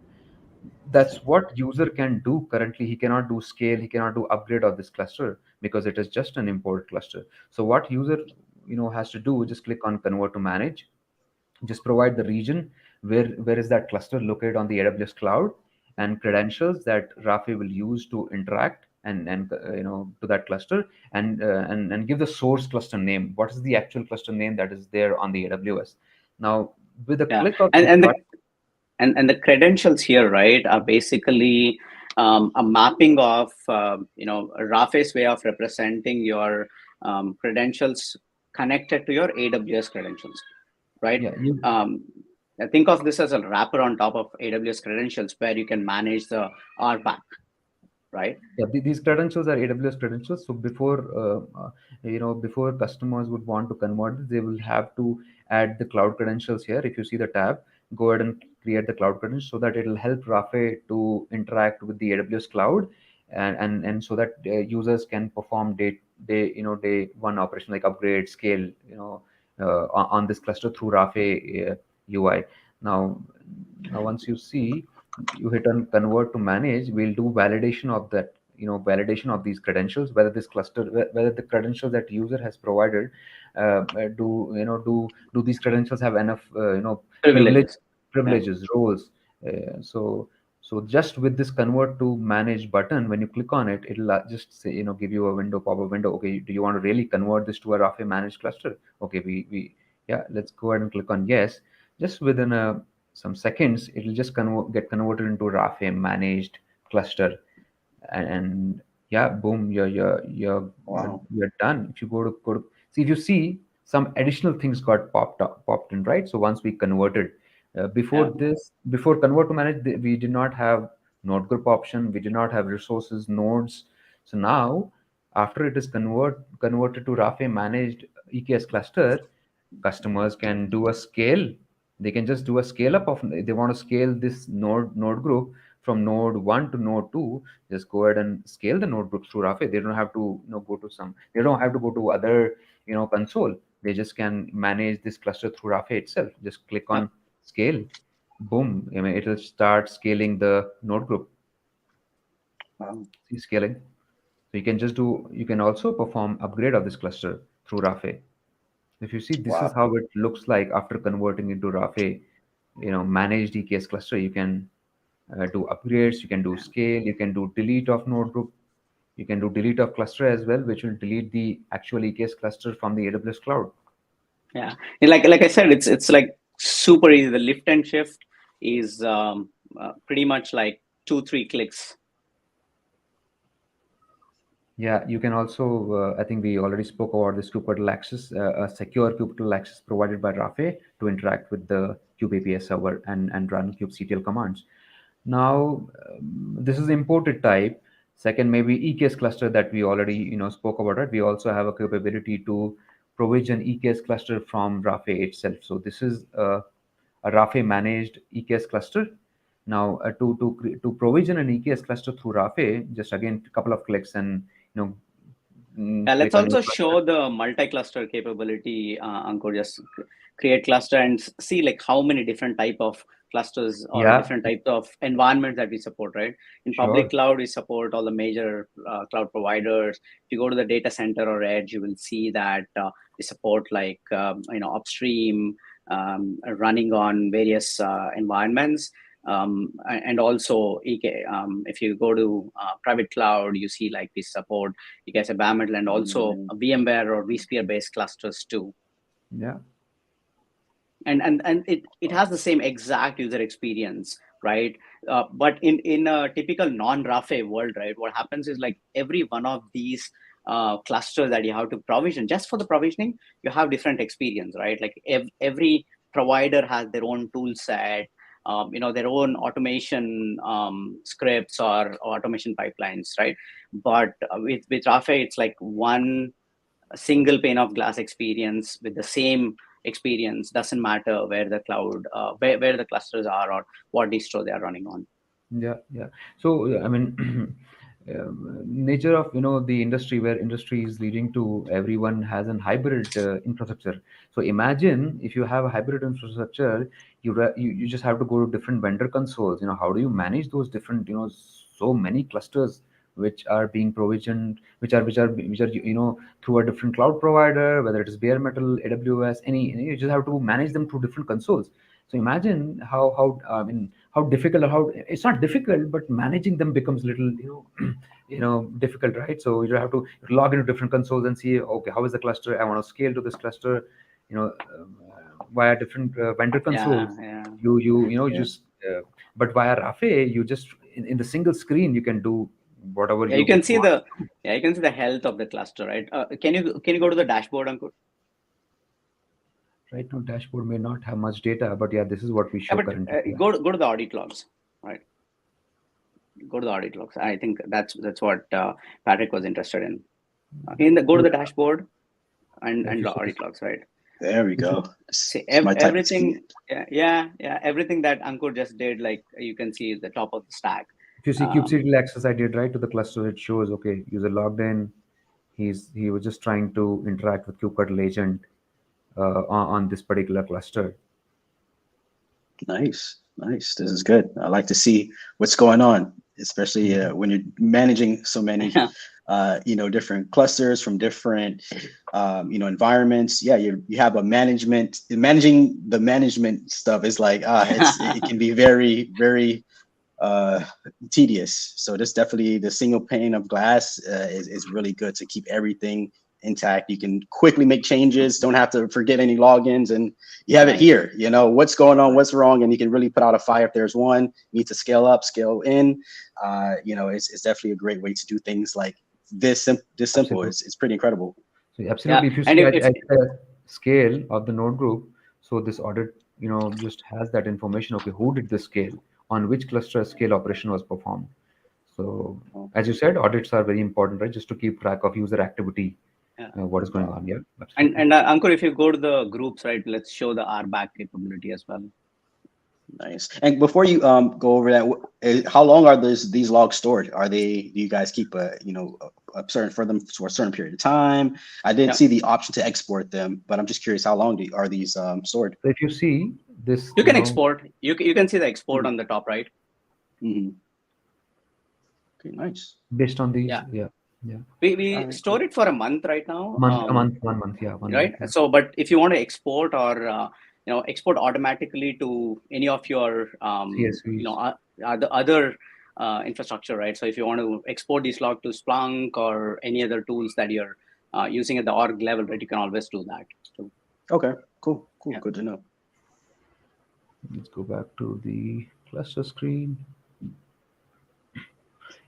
That's what user can do currently. He cannot do scale, he cannot do upgrade of this cluster because it is just an import cluster. So what user has to do, just click on convert to manage, just provide the region where is that cluster located on the AWS cloud, and credentials that Rafay will use to interact and to that cluster, and give the source cluster name. What is the actual cluster name that is there on the AWS? Now, with a Yeah. click of And this and the button. and the credentials here, right, are basically a mapping of Rafay's way of representing your credentials connected to your AWS credentials, right? Yeah, you I think of this as a wrapper on top of AWS credentials where you can manage the RPAC, right? Yeah, these credentials are AWS credentials. So before customers would want to convert it, they will have to add the cloud credentials here. If you see the tab, go ahead and create the cloud credentials so that it will help Rafay to interact with the AWS cloud. and so that users can perform day one operation like upgrade, scale, on this cluster through Rafay UI. Now, once you see, you hit on convert to manage, we'll do validation of that, validation of these credentials, whether this cluster, whether the credentials that user has provided, do these credentials have enough, Privileges. privileges, roles. So just with this convert to manage button, when you click on it, it'll just say, give you a window, pop-up window. Okay, do you want to really convert this to a Rafay managed cluster? Okay, yeah, let's go ahead and click on yes. Just within some seconds, it'll just get converted into Rafay managed cluster, and yeah, boom, you're done. If you go to see, if you see, some additional things got popped in, right? So once we converted, before convert to manage, we did not have node group option, we did not have resources nodes. So now, after it is converted to Rafay managed EKS cluster, customers can do a scale. They can just do a scale up of, they want to scale this node group from node 1 to node 2. Just go ahead and scale the node groups through Rafay. They don't have to they don't have to go to other console. They just can manage this cluster through Rafay itself. Just click on scale, boom, it will start scaling the node group. See, scaling. So you can also perform upgrade of this cluster through Rafay. If you see, this is how it looks like after converting into Rafay, managed EKS cluster. You can do upgrades, you can do scale, you can do delete of node group, you can do delete of cluster as well, which will delete the actual EKS cluster from the AWS cloud. Yeah, and like I said, it's like super easy. The lift and shift is pretty much like 2-3 clicks. Yeah, you can also, I think we already spoke about this kubectl access, a secure kubectl access provided by Rafay to interact with the kube API server and run kubectl commands. Now, this is imported type. Second, maybe EKS cluster that we already spoke about it. We also have a capability to provision EKS cluster from Rafay itself. So this is a Rafay managed EKS cluster. Now, to provision an EKS cluster through Rafay, just again a couple of clicks and let's also show the multi-cluster capability, Ankur. Just create cluster and see like how many different type of clusters or different types of environments that we support, right? In public cloud, we support all the major cloud providers. If you go to the data center or edge, you will see that we support like upstream, running on various environments. And also if you go to private cloud, you see like we support EKS-A bare metal and also VMware or vSphere based clusters too. Yeah. And it has the same exact user experience, right? But in a typical non-Rafay world, right, what happens is like every one of these clusters that you have to provision, just for the provisioning, you have different experience, right? Like every provider has their own tool set, their own automation scripts or automation pipelines, right? But with Rafay, it's like one single pane of glass experience with the same experience. Doesn't matter where the cloud, where the clusters are or what distro they are running on. Yeah. So I mean, nature of the industry, where industry is leading to, everyone has an hybrid infrastructure. So imagine if you have a hybrid infrastructure, you just have to go to different vendor consoles. How do you manage those different so many clusters which are being provisioned, which are through a different cloud provider, whether it is bare metal, AWS, you just have to manage them through different consoles. So imagine how difficult, or how it's not difficult, but managing them becomes little difficult, right? So you have to log into different consoles and see, okay, how is the cluster? I want to scale to this cluster, via different vendor consoles. But via Rafay, you just in the single screen you can do whatever you can see the you can see the health of the cluster, right? Can you go to the dashboard, Ankur? Right now, dashboard may not have much data, but yeah, this is what we show currently. Go to the audit logs, right? Go to the audit logs. I think that's what Patrick was interested in. Go to the dashboard and the audit logs, right? There we go. See, everything, everything that Ankur just did, like you can see the top of the stack. If you see kubectl access I did right to the cluster, it shows okay, user logged in. He was just trying to interact with kubectl agent on this particular cluster. Nice, nice. This is good. I like to see what's going on, especially when you're managing so many, different clusters from different, environments. Yeah, you have a managing the management stuff is like it can be very very tedious. So this definitely the single pane of glass is really good to keep everything intact. You can quickly make changes, don't have to forget any logins, and you have it here. You know what's going on, what's wrong, and you can really put out a fire if there's one. You need to scale up, scale in. It's definitely a great way to do things like this. This simple. It's pretty incredible. So absolutely, if you see at the scale of the node group, so this audit, just has that information. Okay, who did the scale? On which cluster scale operation was performed? So as you said, audits are very important, right? Just to keep track of user activity, what is going on. Yeah. And Ankur, if you go to the groups, right, let's show the RBAC capability as well. Nice. And before you go over that, how long are these logs stored? Do you guys keep a certain for them for a certain period of time? I didn't see the option to export them, but I'm just curious, how long are these stored? So if you see this, you can export. You can see the export on the top right. Mm-hmm. Okay, nice. Based on these, we store it for a month right now. 1 month, yeah. Right. Yeah. So, but if you want to export or export automatically to any of your other infrastructure, right? So if you want to export this log to Splunk or any other tools that you're using at the org level, right, you can always do that. So, okay, cool, good to know. Let's go back to the cluster screen.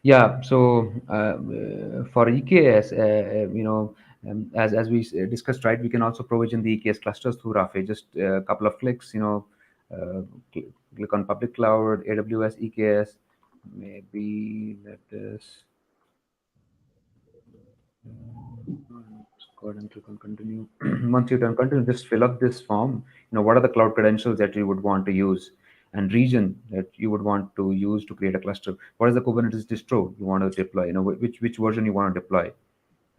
Yeah, so for EKS, as we discussed, right, we can also provision the EKS clusters through Rafay. Just a couple of clicks, click on public cloud, AWS, EKS. Maybe let us go ahead and click on continue. Once you turn continue, just fill up this form. What are the cloud credentials that you would want to use, and region that you would want to use to create a cluster. What is the Kubernetes distro you want to deploy? Which version you want to deploy,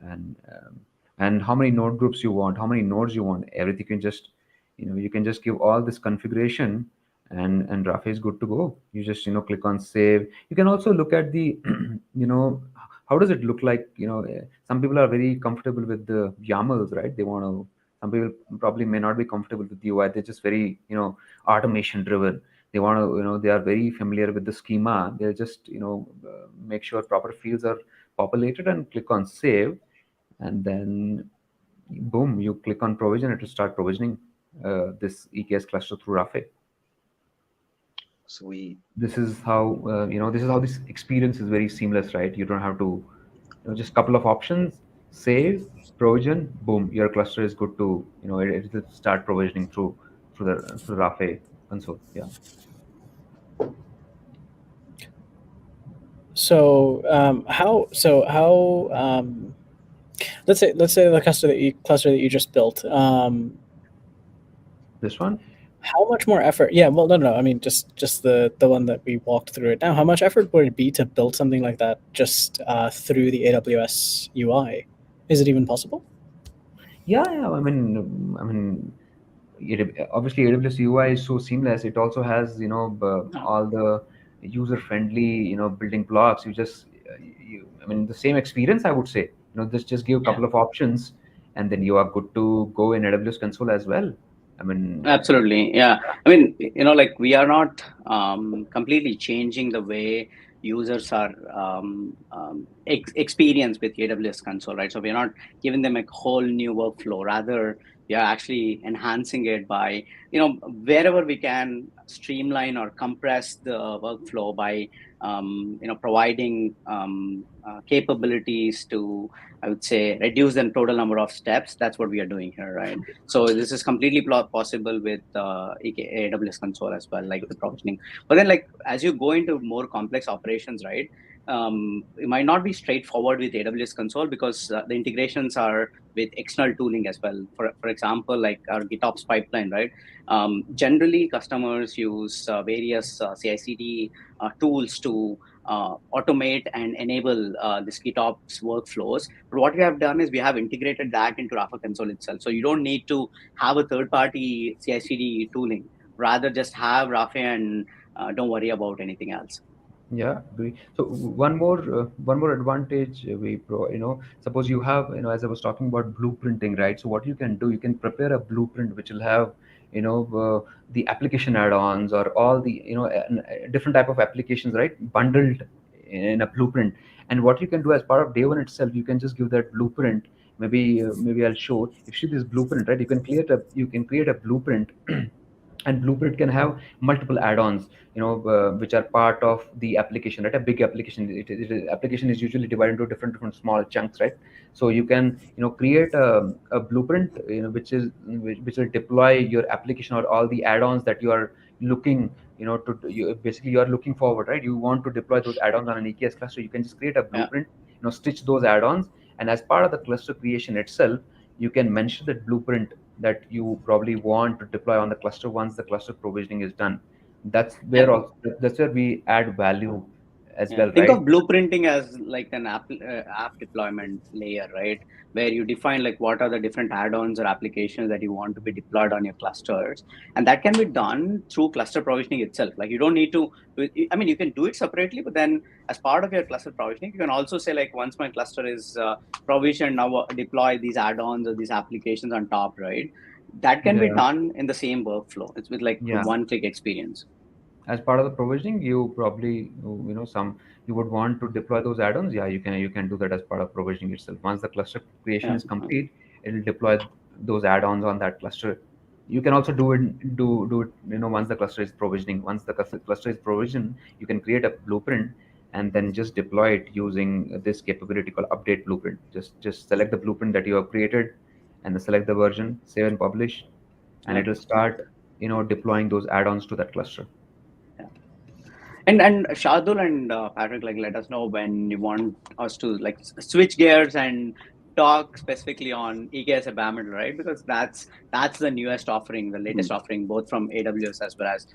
and how many node groups you want, how many nodes you want. Everything can just, you can just give all this configuration, and Rafay is good to go. You just click on save. You can also look at the how does it look like. Some people are very comfortable with the YAMLs, right? They want to. Some people probably may not be comfortable with the UI. They're just very automation driven. They want to, they are very familiar with the schema. They'll just, make sure proper fields are populated and click on save. And then, boom, you click on provision. It will start provisioning this EKS cluster through Rafay. Sweet. This is how, this is how this experience is very seamless, right? You don't have to, just a couple of options, save, provision, boom, your cluster is good to, it will start provisioning through the Rafay console. Yeah. So let's say the cluster that you just built. This one. How much more effort? Yeah, well, no. I mean, just the one that we walked through it now. How much effort would it be to build something like that just through the AWS UI? Is it even possible? Yeah. I mean, obviously AWS UI is so seamless. It also has all the user-friendly building blocks. You just the same experience, I would say. Just give a couple of options, and then you are good to go in AWS console as well. I mean, absolutely, yeah. I mean, like we are not completely changing the way users are experienced with AWS console, right? So we're not giving them a whole new workflow. Rather, we are actually enhancing it by, wherever we can streamline or compress the workflow by, providing capabilities to, I would say, reduce the total number of steps. That's what we are doing here, right? So this is completely possible with AWS console as well, like the provisioning. But then, like, as you go into more complex operations, right, it might not be straightforward with AWS console because the integrations are with external tooling as well. For example, like our GitOps pipeline, right? Generally, customers use various CI/CD tools to automate and enable this GitOps workflows. But what we have done is we have integrated that into Rafay console itself. So you don't need to have a third-party CI/CD tooling. Rather, just have Rafay and don't worry about anything else. Yeah, agree. So one more advantage we pro, suppose you have, as I was talking about blueprinting, right? So what you can do, you can prepare a blueprint which will have, the application add-ons or all the, different type of applications, right? Bundled in a blueprint. And what you can do as part of day one itself, you can just give that blueprint. Maybe I'll show. If you see this blueprint, right? You can create a blueprint. And blueprint can have multiple add-ons, which are part of the application, right? A big application, application is usually divided into different small chunks, right? So you can, create a blueprint, which will deploy your application or all the add-ons that you are looking, basically you are looking forward, right? You want to deploy those add-ons on an EKS cluster. You can just create a blueprint, stitch those add-ons, and as part of the cluster creation itself, you can mention that blueprint that you probably want to deploy on the cluster once the cluster provisioning is done. That's where also, that's where we add value as well, Think right? of blueprinting as like an app deployment layer, right? Where you define like what are the different add-ons or applications that you want to be deployed on your clusters, and that can be done through cluster provisioning itself. Like you don't need to. I mean, you can do it separately, but then as part of your cluster provisioning, you can also say like once my cluster is provisioned, now deploy these add-ons or these applications on top, right? That can be Yeah. done in the same workflow. It's with like Yeah. one-click experience. As part of the provisioning, you probably, you would want to deploy those add-ons. Yeah, you can do that as part of provisioning itself. Once the cluster creation is complete, it will deploy those add-ons on that cluster. You can also do it, once the cluster is provisioning. Once the cluster is provisioned, you can create a blueprint and then just deploy it using this capability called update blueprint. Just select the blueprint that you have created and then select the version, save and publish, and it will start, deploying those add-ons to that cluster. And Shardul and Patrick, like, let us know when you want us to like switch gears and talk specifically on EKS-A bare metal, right? Because that's the newest offering, the latest offering, both from AWS as well as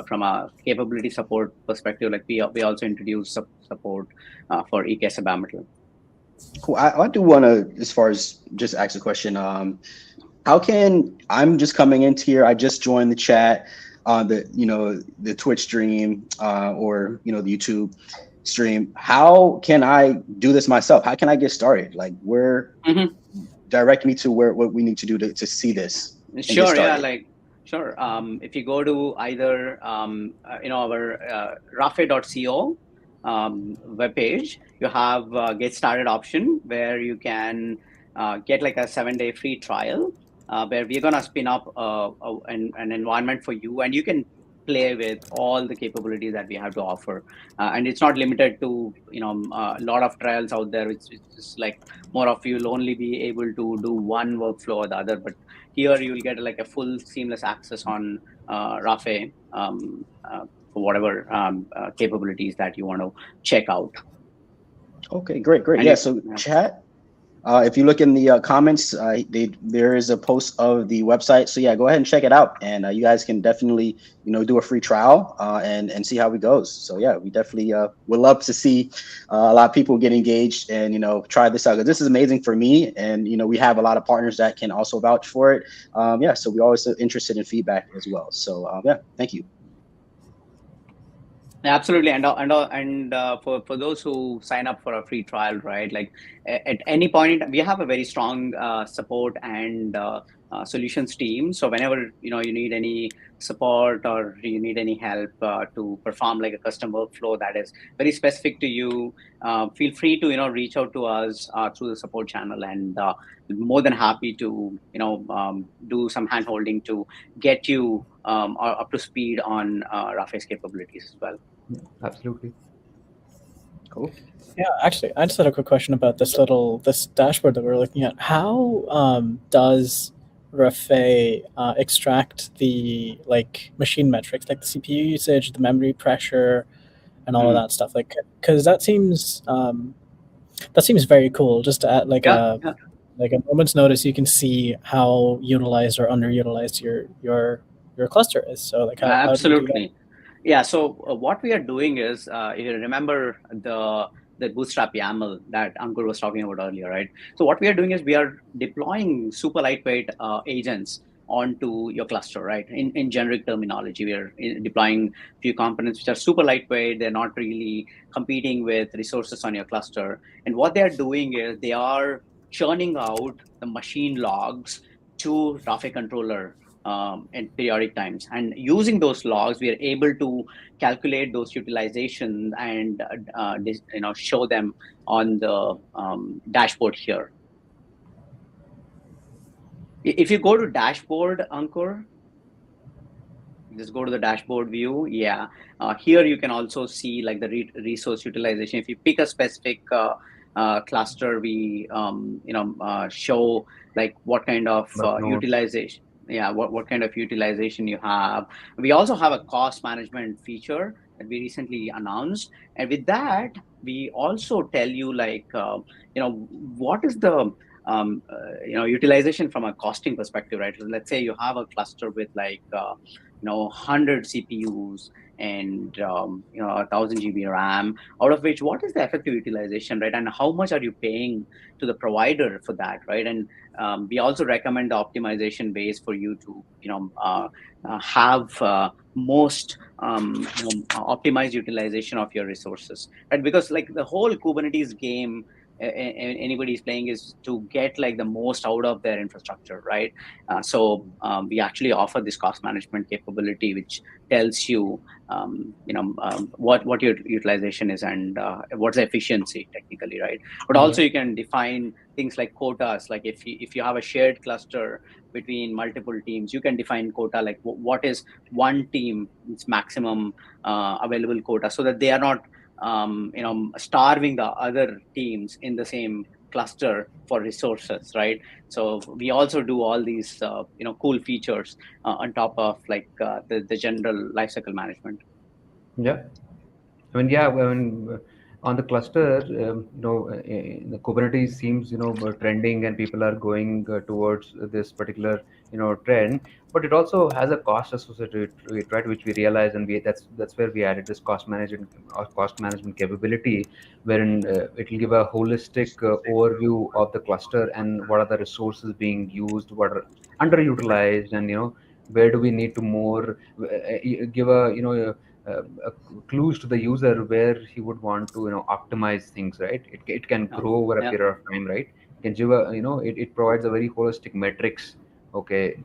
from a capability support perspective. Like we also introduced support for EKS-A bare metal. Cool. I do want to, as far as just ask a question. How can I'm just coming into here? I just joined the chat on the Twitch stream or the YouTube stream. How can I do this myself? How can I get started? Like where direct me to what we need to do to see this. Sure. Yeah. Sure. If you go to either our Rafay.co webpage, you have get started option where you can get like a 7-day free trial. Where we're gonna spin up an environment for you, and you can play with all the capabilities that we have to offer. And it's not limited to a lot of trials out there. It's just like more of you'll only be able to do one workflow or the other. But here you will get like a full seamless access on Rafay for whatever capabilities that you want to check out. Okay, great. And so chat. If you look in the comments, there is a post of the website. So yeah, go ahead and check it out, and you guys can definitely do a free trial and see how it goes. So yeah, we definitely would love to see a lot of people get engaged and try this out. This is amazing for me, and we have a lot of partners that can also vouch for it. Yeah, so we're always interested in feedback as well. So yeah, thank you. Absolutely, and for those who sign up for a free trial, right? Like at any point, we have a very strong support and solutions team. So whenever you need any support or you need any help to perform like a custom workflow that is very specific to you, feel free to reach out to us through the support channel, and more than happy to do some hand holding to get you up to speed on Rafay's capabilities as well. Yeah, absolutely. Cool. Yeah, actually, I just had a quick question about this dashboard that we're looking at. How does Rafay extract the machine metrics, like the CPU usage, the memory pressure, and all of that stuff? Like, because that seems very cool. Just to add like a moment's notice, you can see how utilized or underutilized your cluster is. So like, how absolutely. do you do that? Yeah. So what we are doing is, if you remember the Bootstrap YAML that Ankur was talking about earlier, right? So what we are doing is we are deploying super lightweight agents onto your cluster, right? In generic terminology, we are deploying few components which are super lightweight. They're not really competing with resources on your cluster. And what they are doing is they are churning out the machine logs to Rafay controller in periodic times. And using those logs, we are able to calculate those utilizations and show them on the dashboard here. If you go to dashboard, Ankur, just go to the dashboard view. Yeah, here you can also see like the resource utilization. If you pick a specific cluster, we show like what kind of Nodes. utilization. Yeah, what kind of utilization you have. We also have a cost management feature that we recently announced, and with that, we also tell you like what is the utilization from a costing perspective, right? So let's say you have a cluster with like 100 CPUs and 1000 GB RAM, out of which what is the effective utilization, right? And how much are you paying to the provider for that, right? And we also recommend the optimization base for you to have most optimized utilization of your resources, right? Because like the whole Kubernetes game anybody's playing is to get like the most out of their infrastructure, right? So we actually offer this cost management capability, which tells you, what your utilization is and what's the efficiency technically, right? But also you can define things like quotas. Like if you have a shared cluster between multiple teams, you can define quota like what is one team's maximum available quota, so that they are not starving the other teams in the same cluster for resources, right? So we also do all these cool features on top of like the general lifecycle management. Yeah. I mean, yeah, I mean, on the cluster, the Kubernetes seems, trending, and people are going towards this particular, trend. But it also has a cost associated to it, right? Which we realize, and that's where we added this cost management capability, wherein it will give a holistic overview of the cluster and what are the resources being used, what are underutilized, and where do we need to more give a clues to the user where he would want to optimize things, right? It can Yeah, grow over a yeah, period of time, right? It can give a it provides a very holistic metrics, okay,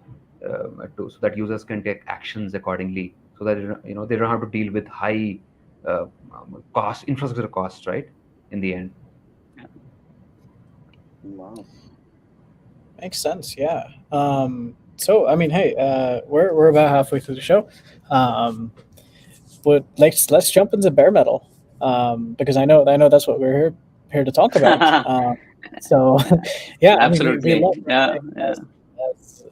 so that users can take actions accordingly, so that they don't have to deal with high cost infrastructure costs, right, in the end. yeah. Wow. Makes sense. Yeah. So I mean, hey, we're about halfway through the show, um, but let's jump into bare metal, because I know that's what we're here to talk about. So yeah, I mean, we Absolutely. love Yeah, Rafay yeah.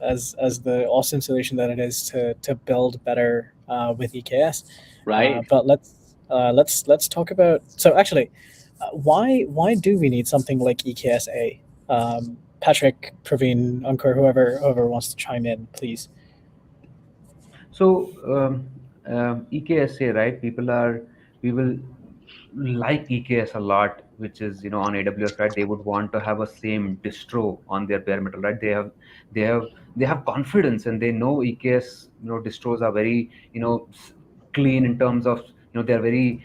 as the awesome solution that it is to build better with EKS. Right. But let's talk about. So actually, why do we need something like EKS-A? Patrick, Praveen, Ankur, whoever wants to chime in, please. So EKS-A, right? People like EKS a lot, which is on AWS, right? They would want to have a same distro on their bare metal, right? They have they have confidence, and they know EKS distros are very clean in terms of they're very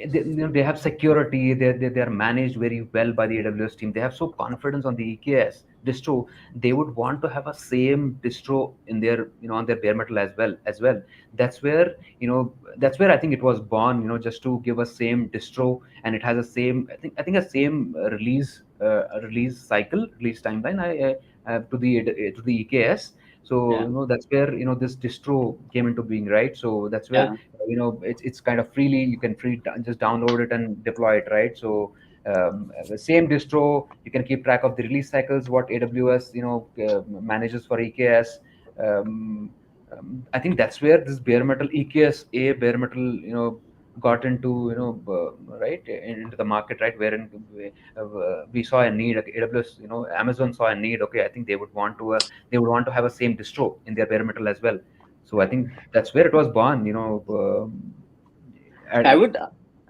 they have security. They are managed very well by the AWS team. They have so confidence on the EKS distro. They would want to have a same distro in their on their bare metal as well. That's where I think it was born, just to give a same distro, and it has a same I think a same release cycle, release timeline, to the EKS. So Yeah, that's where this distro came into being, right? So that's where yeah, it's kind of freely, you can just download it and deploy it, right? So the same distro, you can keep track of the release cycles, what AWS manages for EKS. I think that's where this bare metal EKS-A bare metal got into right into the market, right? Wherein we saw a need, like AWS, Amazon saw a need. Okay, I think they would want to have a same distro in their bare metal as well. So I think that's where it was born. I would,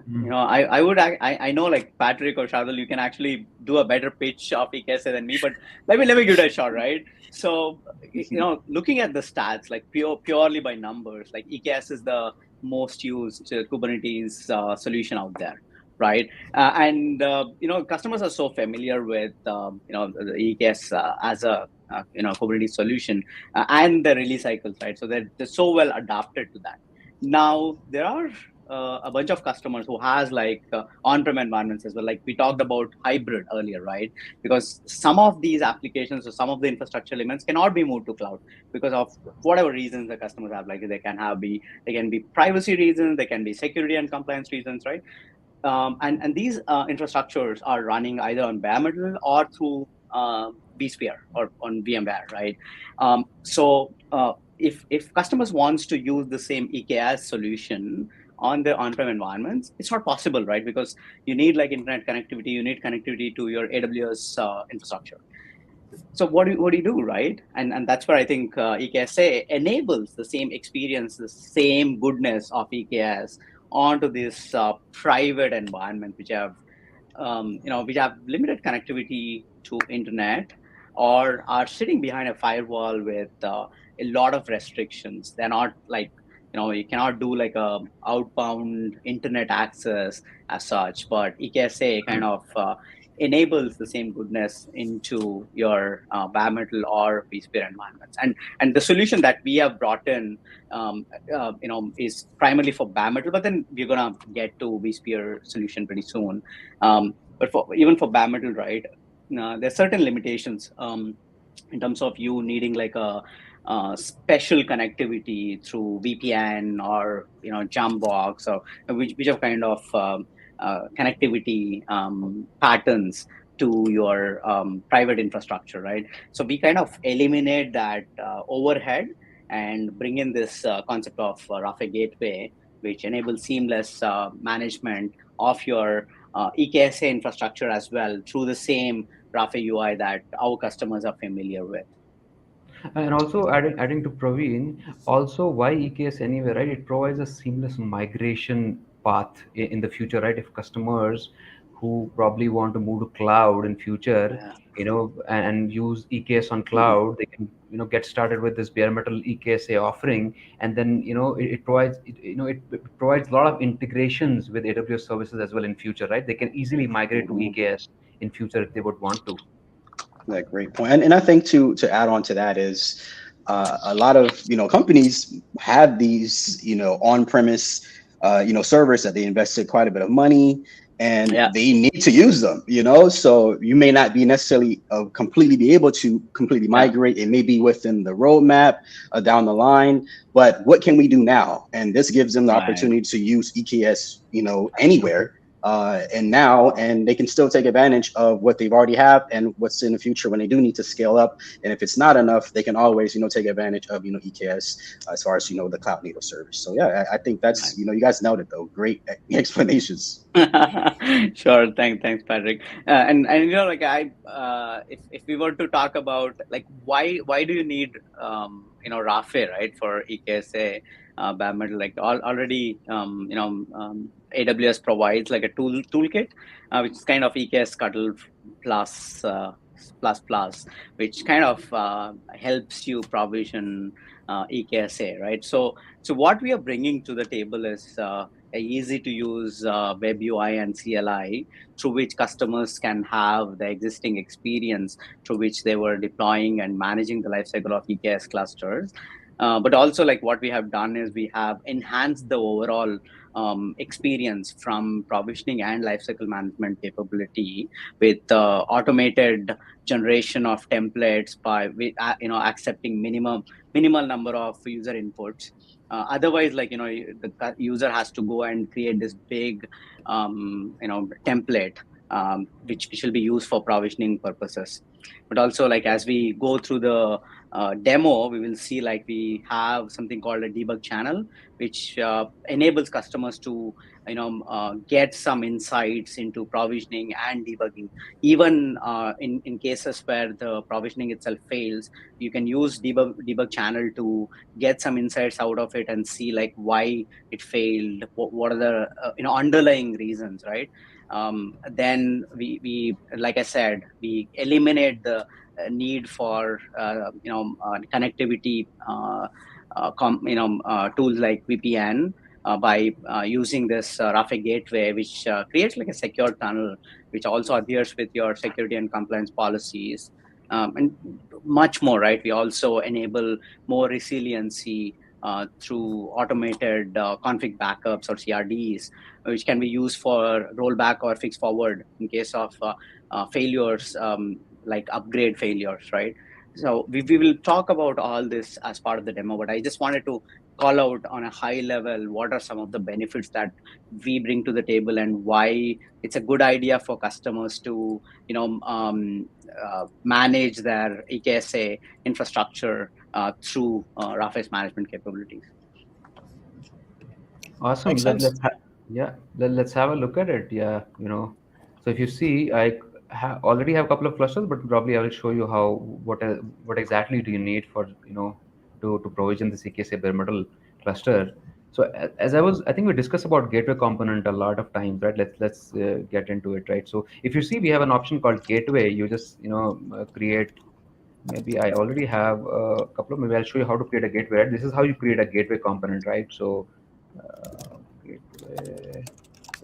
Mm. I know like Patrick or Shardul, you can actually do a better pitch of EKS than me, but let me give it a shot, right? So, looking at the stats, like purely by numbers, like EKS is the most used Kubernetes solution out there, right? And customers are so familiar with, the EKS as a, Kubernetes solution and the release cycles, right? So they're so well adapted to that. Now, there are a bunch of customers who has like on-prem environments as well. Like we talked about hybrid earlier, right? Because some of these applications or some of the infrastructure elements cannot be moved to cloud because of whatever reasons the customers have. Like they can be privacy reasons, they can be security and compliance reasons, right? And these infrastructures are running either on bare metal or through vSphere or on VMware, right? If customers wants to use the same EKS solution on their on-prem environments, it's not possible, right? Because you need like internet connectivity, you need connectivity to your AWS infrastructure. So what do you do, right? And that's where I think EKS-A enables the same experience, the same goodness of EKS onto this private environment, which have limited connectivity to internet or are sitting behind a firewall with a lot of restrictions. They're not like, you cannot do like a outbound internet access as such, but EKS-A kind of enables the same goodness into your bare metal or vSphere environments. And the solution that we have brought in, is primarily for bare metal, but then we're gonna get to vSphere solution pretty soon. But even for bare metal, right? There's certain limitations in terms of you needing like a special connectivity through VPN or Jambox or which kind of connectivity patterns to your private infrastructure, right? So we kind of eliminate that overhead and bring in this concept of Rafay gateway, which enables seamless management of your EKS-A infrastructure as well through the same Rafay UI that our customers are familiar with. And also adding to Praveen, also why EKS anyway, right? It provides a seamless migration path in the future, right? If customers who probably want to move to cloud in future, Yeah. and use EKS on cloud, they can get started with this bare metal EKS-A offering, and then it provides it provides a lot of integrations with AWS services as well in future, right? They can easily migrate to EKS in future if they would want to. Yeah, great point. And I think to add on to that is a lot of companies have these on-premise servers that they invested quite a bit of money and Yeah. they need to use them. So you may not be necessarily completely be able to completely migrate. It may be within the roadmap down the line, but what can we do now? And this gives them the opportunity to use EKS anywhere. And they can still take advantage of what they've already have and what's in the future when they do need to scale up. And if it's not enough, they can always take advantage of EKS as far as the cloud native service. So yeah, I think that's you guys nailed it though. Great explanations. Sure, thanks, Patrick. Like if we were to talk about like why do you need Rafay, right, for EKS-A bare metal? Like already AWS provides like a toolkit, which is kind of EKS Scuttle plus which kind of helps you provision EKS-A, right? So what we are bringing to the table is a easy to use web UI and CLI through which customers can have the existing experience through which they were deploying and managing the lifecycle of EKS clusters. But also, like what we have done is we have enhanced the overall experience from provisioning and lifecycle management capability with automated generation of templates by accepting minimal number of user inputs. Otherwise, like the user has to go and create this big template which will be used for provisioning purposes. But also, like as we go through the demo, we will see like we have something called a debug channel, which enables customers to get some insights into provisioning and debugging. Even in cases where the provisioning itself fails, you can use debug channel to get some insights out of it and see like why it failed, what are the underlying reasons, right? Then we like I said, we eliminate the need for connectivity tools like VPN by using this Rafay gateway, which creates like a secure tunnel, which also adheres with your security and compliance policies, and much more. Right? We also enable more resiliency through automated config backups or CRDs, which can be used for rollback or fix forward in case of failures, like upgrade failures, right? So we will talk about all this as part of the demo, but I just wanted to call out on a high level what are some of the benefits that we bring to the table and why it's a good idea for customers to manage their EKS-A infrastructure through Rafay's management capabilities. Awesome. Makes sense. Yeah, let's have a look at it. Yeah, so if you see, I already have a couple of clusters, but probably I will show you how what exactly do you need for to provision the CKSA bare metal cluster. So I think we discussed about gateway component a lot of times, right? Let's get into it, right? So if you see, we have an option called gateway. You just create. Maybe I already have a couple of. Maybe I'll show you how to create a gateway. Right? This is how you create a gateway component, right? So gateway,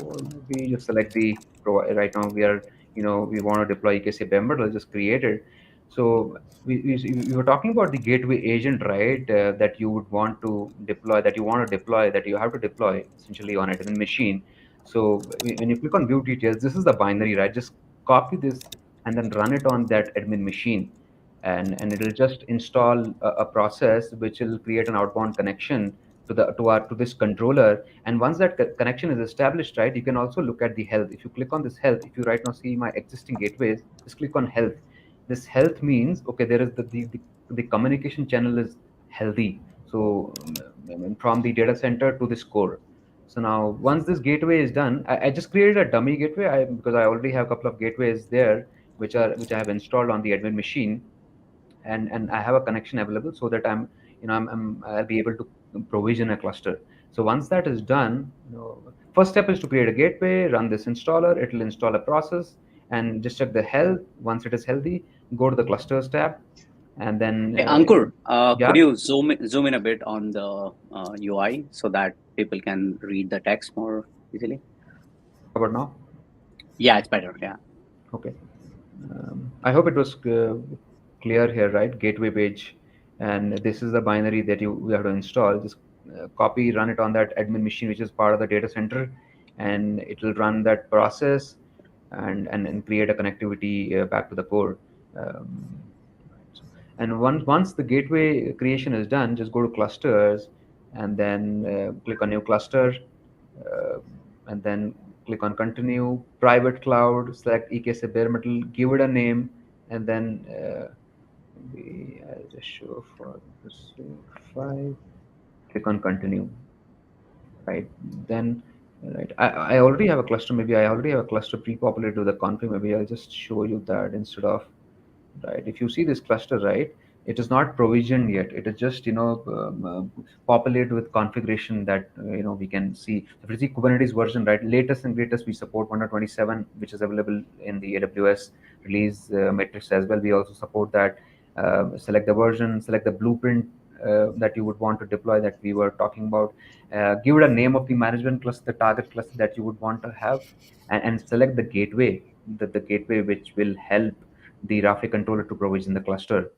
or maybe you select the right now we are we want to deploy EKS Bember. Let's just create it. So we were talking about the gateway agent, right? That you would want to deploy, that you want to deploy, that you have to deploy essentially on an admin machine. So when you click on view details, this is the binary, right? Just copy this and then run it on that admin machine, and it'll just install a process which will create an outbound connection to this controller. And once that connection is established, right, you can also look at the health. If you click on this health, if you right now see my existing gateways, just click on health. This health means, okay, there is the communication channel is healthy. So from the data center to this core. So now once this gateway is done, I just created a dummy gateway because I already have a couple of gateways there which I have installed on the admin machine, and I have a connection available so that I'll be able to provision a cluster. So once that is done, first step is to create a gateway, run this installer. It will install a process and just check the health. Once it is healthy, go to the clusters tab, and then Hey, Ankur, yeah. could you zoom in a bit on the UI so that people can read the text more easily? How about now? Yeah, it's better. Yeah. Okay. I hope it was clear here, right? Gateway page, and this is the binary that we have to install. Just copy, run it on that admin machine, which is part of the data center, and it will run that process and create a connectivity back to the core. And once the gateway creation is done, just go to clusters, and then click on new cluster, uh, and then click on continue, private cloud, select EKS bare metal, give it a name, and then I'll just show for this 5, click on continue, right? Then, right, I already have a cluster. Maybe I already have a cluster pre-populated with the config. Maybe I'll just show you that instead of, right? If you see this cluster, right, it is not provisioned yet. It is just populated with configuration that we can see. If you see Kubernetes version, right, latest and greatest, we support 127, which is available in the AWS release matrix as well. We also support that. Select the version, select the blueprint that you would want to deploy, that we were talking about. Give it a name of the management cluster, the target cluster that you would want to have, and select the gateway, the gateway which will help the Rafay controller to provision the cluster,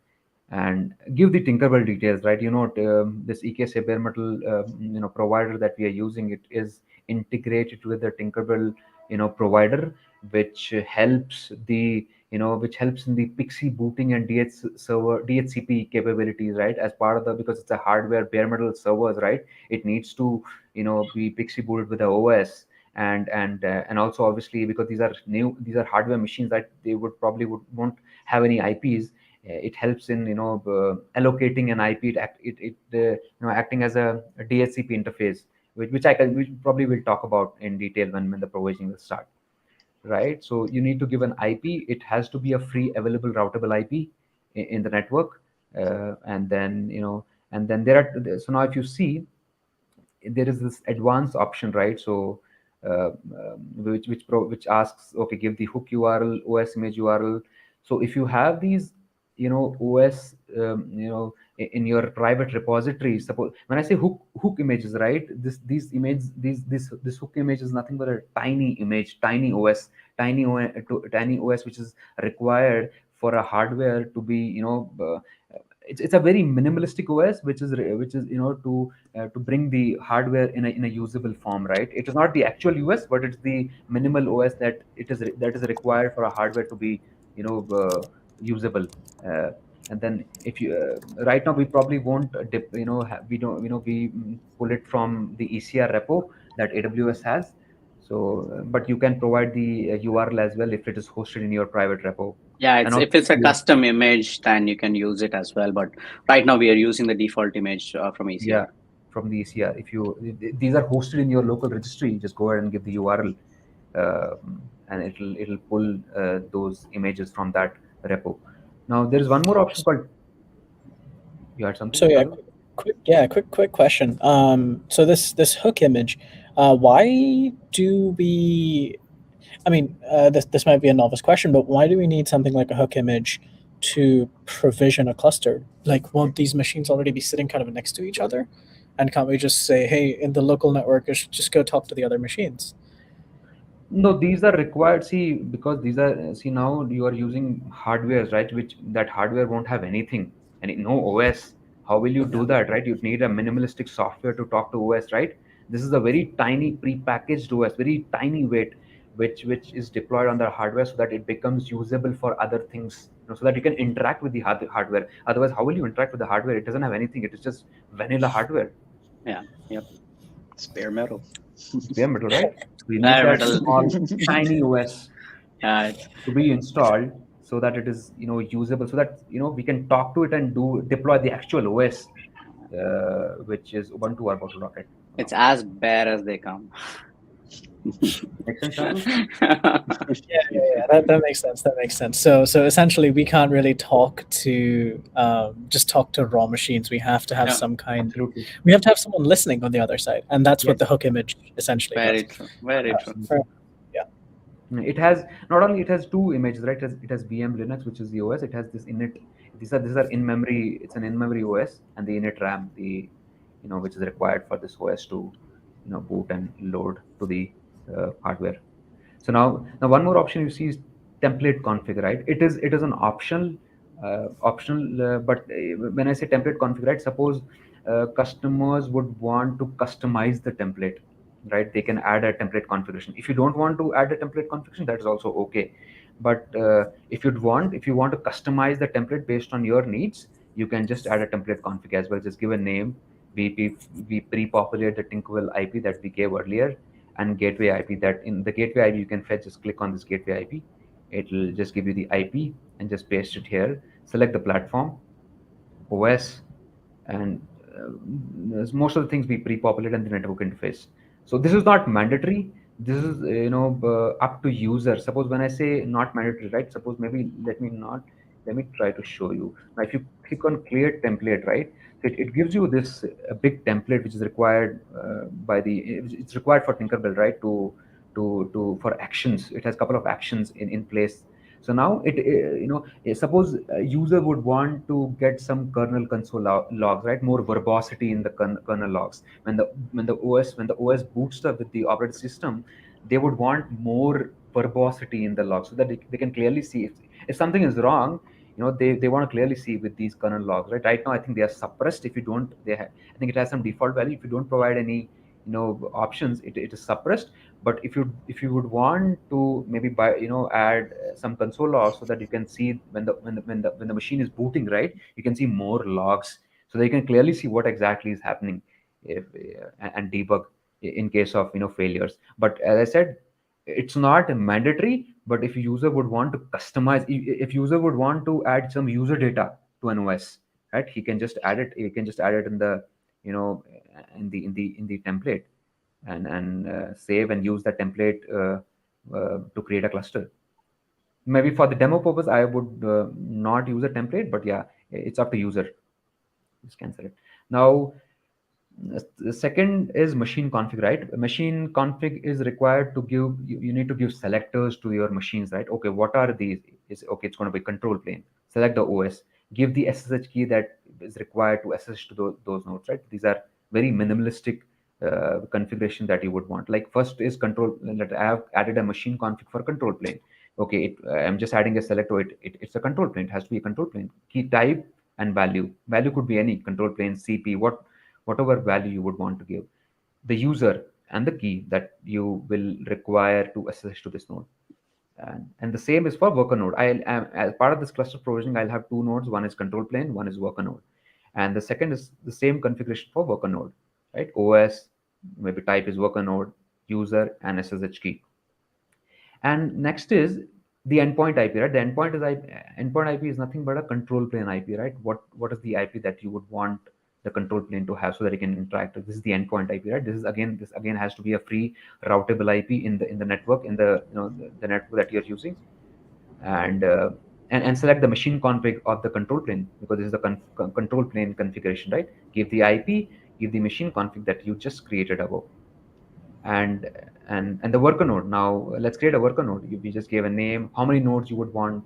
and give the Tinkerbell details, right? This EKS bare metal provider that we are using, it is integrated with the Tinkerbell provider, which helps which helps in the Pixie booting and DHCP capabilities, right? As part of because it's a hardware bare metal servers, right? It needs to be Pixie booted with the OS, and also obviously because these are hardware machines that they would won't have any IPs, It helps in allocating an IP. Acting as a DHCP interface, which probably will talk about in detail when the provisioning will start. Right, so you need to give an IP. It has to be a free available routable IP in the network, and then so now if you see, there is this advanced option, right? So which asks, okay, give the hook URL, OS image URL. So if you have these OS in your private repository, suppose when I say hook images, right, these image this hook image is nothing but a tiny image, tiny OS, tiny OS, which is required for a hardware to be it's a very minimalistic OS, which is to bring the hardware in a usable form, right? It is not the actual US, but it's the minimal OS that is required for a hardware to be usable. And then if you right now we probably won't we don't we pull it from the ECR repo that AWS has. So but you can provide the URL as well if it is hosted in your private repo. Yeah, And if it's a also, custom image, then you can use it as well. But right now we are using the default image from yeah, ECR. from the ECR. These are hosted in your local registry, just go ahead and give the URL, and it'll pull those images from that repo. Now there is one more option called. You had something, So yeah, Shardul? quick question. So this hook image, why do we? I mean, this might be a novice question, but why do we need something like a hook image to provision a cluster? Like, won't these machines already be sitting kind of next to each other? And can't we just say, hey, in the local network, just go talk to the other machines? No, these are required. See, because these are see now you are using hardwares, right? Which that hardware won't have anything, and no OS. How will you Yeah. do that, right? You need a minimalistic software to talk to OS, right? This is a very tiny pre-packaged OS, very tiny weight, which is deployed on the hardware so that it becomes usable for other things, so that you can interact with the hardware. Otherwise, how will you interact with the hardware? It doesn't have anything. It is just vanilla hardware. Yeah, yep. It's bare metal. It's bare metal, right? We need Bare that metal. small, tiny OS It's to be installed so that it is usable, so that we can talk to it and deploy the actual OS, which is Ubuntu or Bottle Rocket. it's as bare as they come. Make sense, Shardul? Yeah. That makes sense. That makes sense. So essentially, we can't really talk to just talk to raw machines. We have to have Yeah, some kind. Absolutely. We have to have someone listening on the other side, and that's what Yes. the hook image essentially very does. true. Very true. For- yeah. It has not only, it has two images, right? It has VM Linux, which is the OS. It has this init. These are in memory. It's an in memory OS, and the init RAM, which is required for this OS to boot and load to the hardware. So now one more option you see is template config, right? It is an optional, but when I say template config, right? Suppose customers would want to customize the template, right? They can add a template configuration. If you don't want to add a template configuration, that is also okay. But if you want to customize the template based on your needs, you can just add a template config as well. Just give a name. We pre-populate the Tinkerville IP that we gave earlier, and gateway IP. That in the gateway IP you can fetch. Just click on this gateway IP. It'll just give you the IP and just paste it here. Select the platform, OS, and most of the things we pre-populate and the network interface. So this is not mandatory. This is up to user. Suppose when I say not mandatory, right? Suppose maybe let me try to show you. Now if you click on create template, right? So it gives you this a big template which is required it's required for Tinkerbell, right? To for actions. It has a couple of actions in place. So now suppose a user would want to get some kernel console logs, right? More verbosity in the kernel logs. When the OS boots up with the operating system, they would want more verbosity in the logs so that they can clearly see if something is wrong. They want to clearly see with these kernel logs, right? Right now, I think they are suppressed. If you don't, I think it has some default value. If you don't provide any options, it is suppressed. But if you would want to maybe add some console logs so that you can see when the machine is booting, right? You can see more logs so that you can clearly see what exactly is happening, and debug in case of failures. But as I said, it's not mandatory, but if user would want to customize, if user would want to add some user data to an OS, right, he can just add it. He can just add it in the, you know, in the template, and save and use that template to create a cluster. Maybe for the demo purpose, I would not use a template, but yeah, it's up to user. Just cancel it. Now, the second is machine config, right? Machine config is required to give, you need to give selectors to your machines, right? Okay, what are these? Is okay, it's going to be control plane. Select the OS, give the SSH key that is required to SSH to those nodes, right? These are very minimalistic configuration that you would want. Like first is control, that I have added a machine config for control plane. Okay, I'm just adding a selector. It's a control plane. It has to be a control plane. Key type and value. Value could be any control plane, CP, whatever value you would want to give. The user and the key that you will require to SSH to this node. And the same is for worker node. As part of this cluster provisioning, I'll have two nodes. One is control plane, one is worker node. And the second is the same configuration for worker node, right? OS, maybe type is worker node, user, and SSH key. And next is the endpoint IP, right? The endpoint IP is nothing but a control plane IP, right? What is the IP that you would want the control plane to have so that it can interact? This is the endpoint IP, right? This again has to be a free routable IP in the network, in the, you know, the network that you're using. And select the machine config of the control plane, because this is the control plane configuration, right? Give the IP, give the machine config that you just created above. And the worker node. Now let's create a worker node. We just gave a name, how many nodes you would want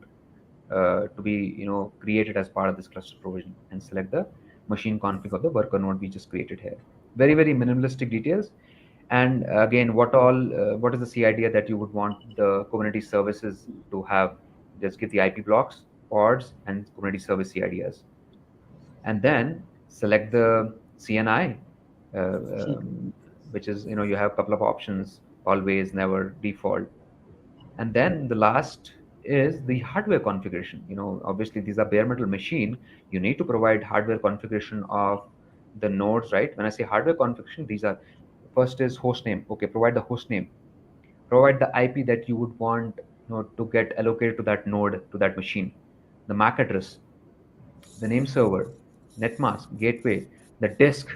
to be, you know, created as part of this cluster provision, and select the machine config of the worker node we just created here. Very, very minimalistic details. And again, what is the CID that you would want the Kubernetes services to have? Just give the IP blocks, pods, and Kubernetes service CIDs. And then select the CNI, which is, you know, you have a couple of options: always, never, default. And then the last is the hardware configuration. You know, obviously these are bare metal machine. You need to provide hardware configuration of the nodes, right? When I say hardware configuration, these are, first is host name. Okay, provide the host name. Provide the IP that you would want, you know, to get allocated to that node, to that machine. The MAC address, the name server, netmask, gateway, the disk,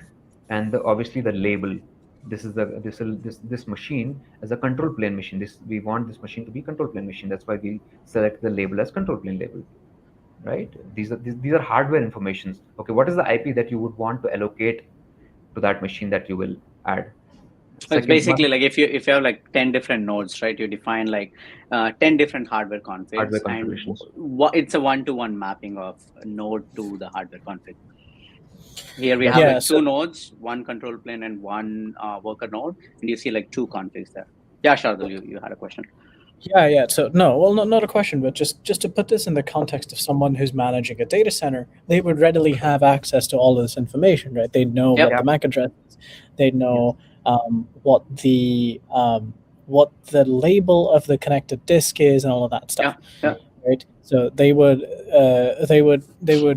and obviously the label. This machine as a control plane machine. We want this machine to be control plane machine. That's why we select the label as control plane label, right? These are hardware informations. Okay, what is the IP that you would want to allocate to that machine that you will add? So it's basically like if you have like 10 different nodes, right? You define like 10 different hardware configs, Hardware and configurations. it's a one-to-one mapping of node to the hardware config. Here we have Yeah, like so- two nodes, one control plane and one worker node, and you see like two configs there. Yeah, Shardul, you had a question. Yeah. So no, well, not a question, but just to put this in the context of someone who's managing a data center, they would readily have access to all of this information, right? They'd know Yep. what the MAC address is. They'd know what the label of the connected disk is, and all of that stuff. Yeah. Right. So they would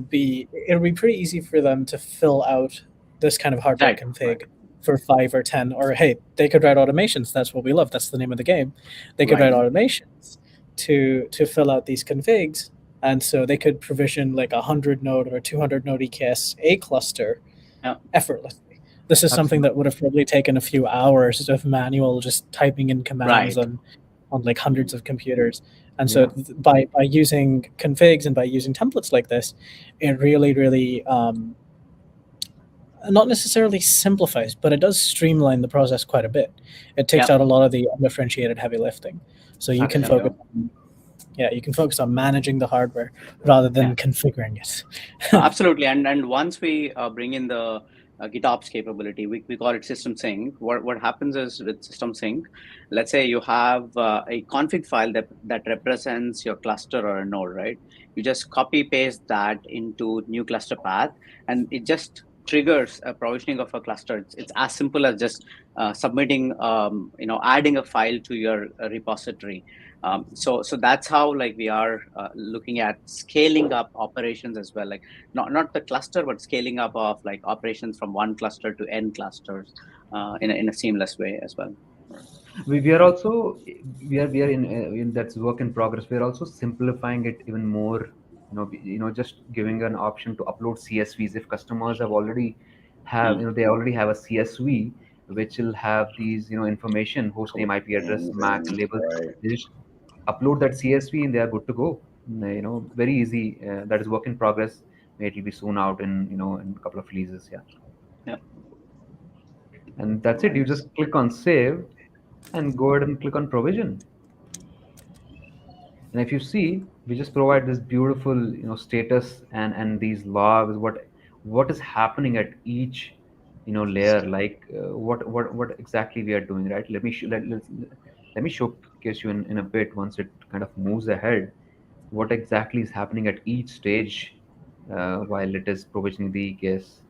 be. It would be pretty easy for them to fill out this kind of hardware Right. config for 5 or 10, or hey, they could write automations. That's what we love. That's the name of the game. They could Right. write automations to fill out these configs, and so they could provision like 100 node or 200 node EKS-A cluster Yeah. effortlessly. This is something that would have probably taken a few hours of manual just typing in commands Right. on like hundreds of computers. And so by using configs and by using templates like this, it really not necessarily simplifies, but it does streamline the process quite a bit. It takes Yeah. out a lot of the undifferentiated heavy lifting. So you can Absolutely. focus on managing the hardware rather than configuring it. Absolutely. And once we bring in the GitOps capability, we call it system sync. What happens is with system sync, let's say you have a config file that represents your cluster or a node, right? You just copy paste that into new cluster path, and it just triggers a provisioning of a cluster. It's as simple as just submitting, adding a file to your repository. So that's how like we are looking at scaling up operations as well, like not the cluster, but scaling up of like operations from one cluster to n clusters in a seamless way as well. We are also we are in that's work in progress. We are also simplifying it even more. Just giving an option to upload CSVs if customers have already have Mm. they already have a CSV which will have these information, host name, IP address, Things MAC, and and labels. right. They just upload that CSV and they are good to go. Very easy. That is work in progress. It will be soon out in in a couple of releases. Yeah, Yeah. and that's it. You Nice. just click on save and go ahead and click on provision. And if you see, we just provide this beautiful, status and these logs, what is happening at each, layer, like what exactly we are doing, right? Let me showcase you in a bit once it kind of moves ahead, what exactly is happening at each stage while it is provisioning the case.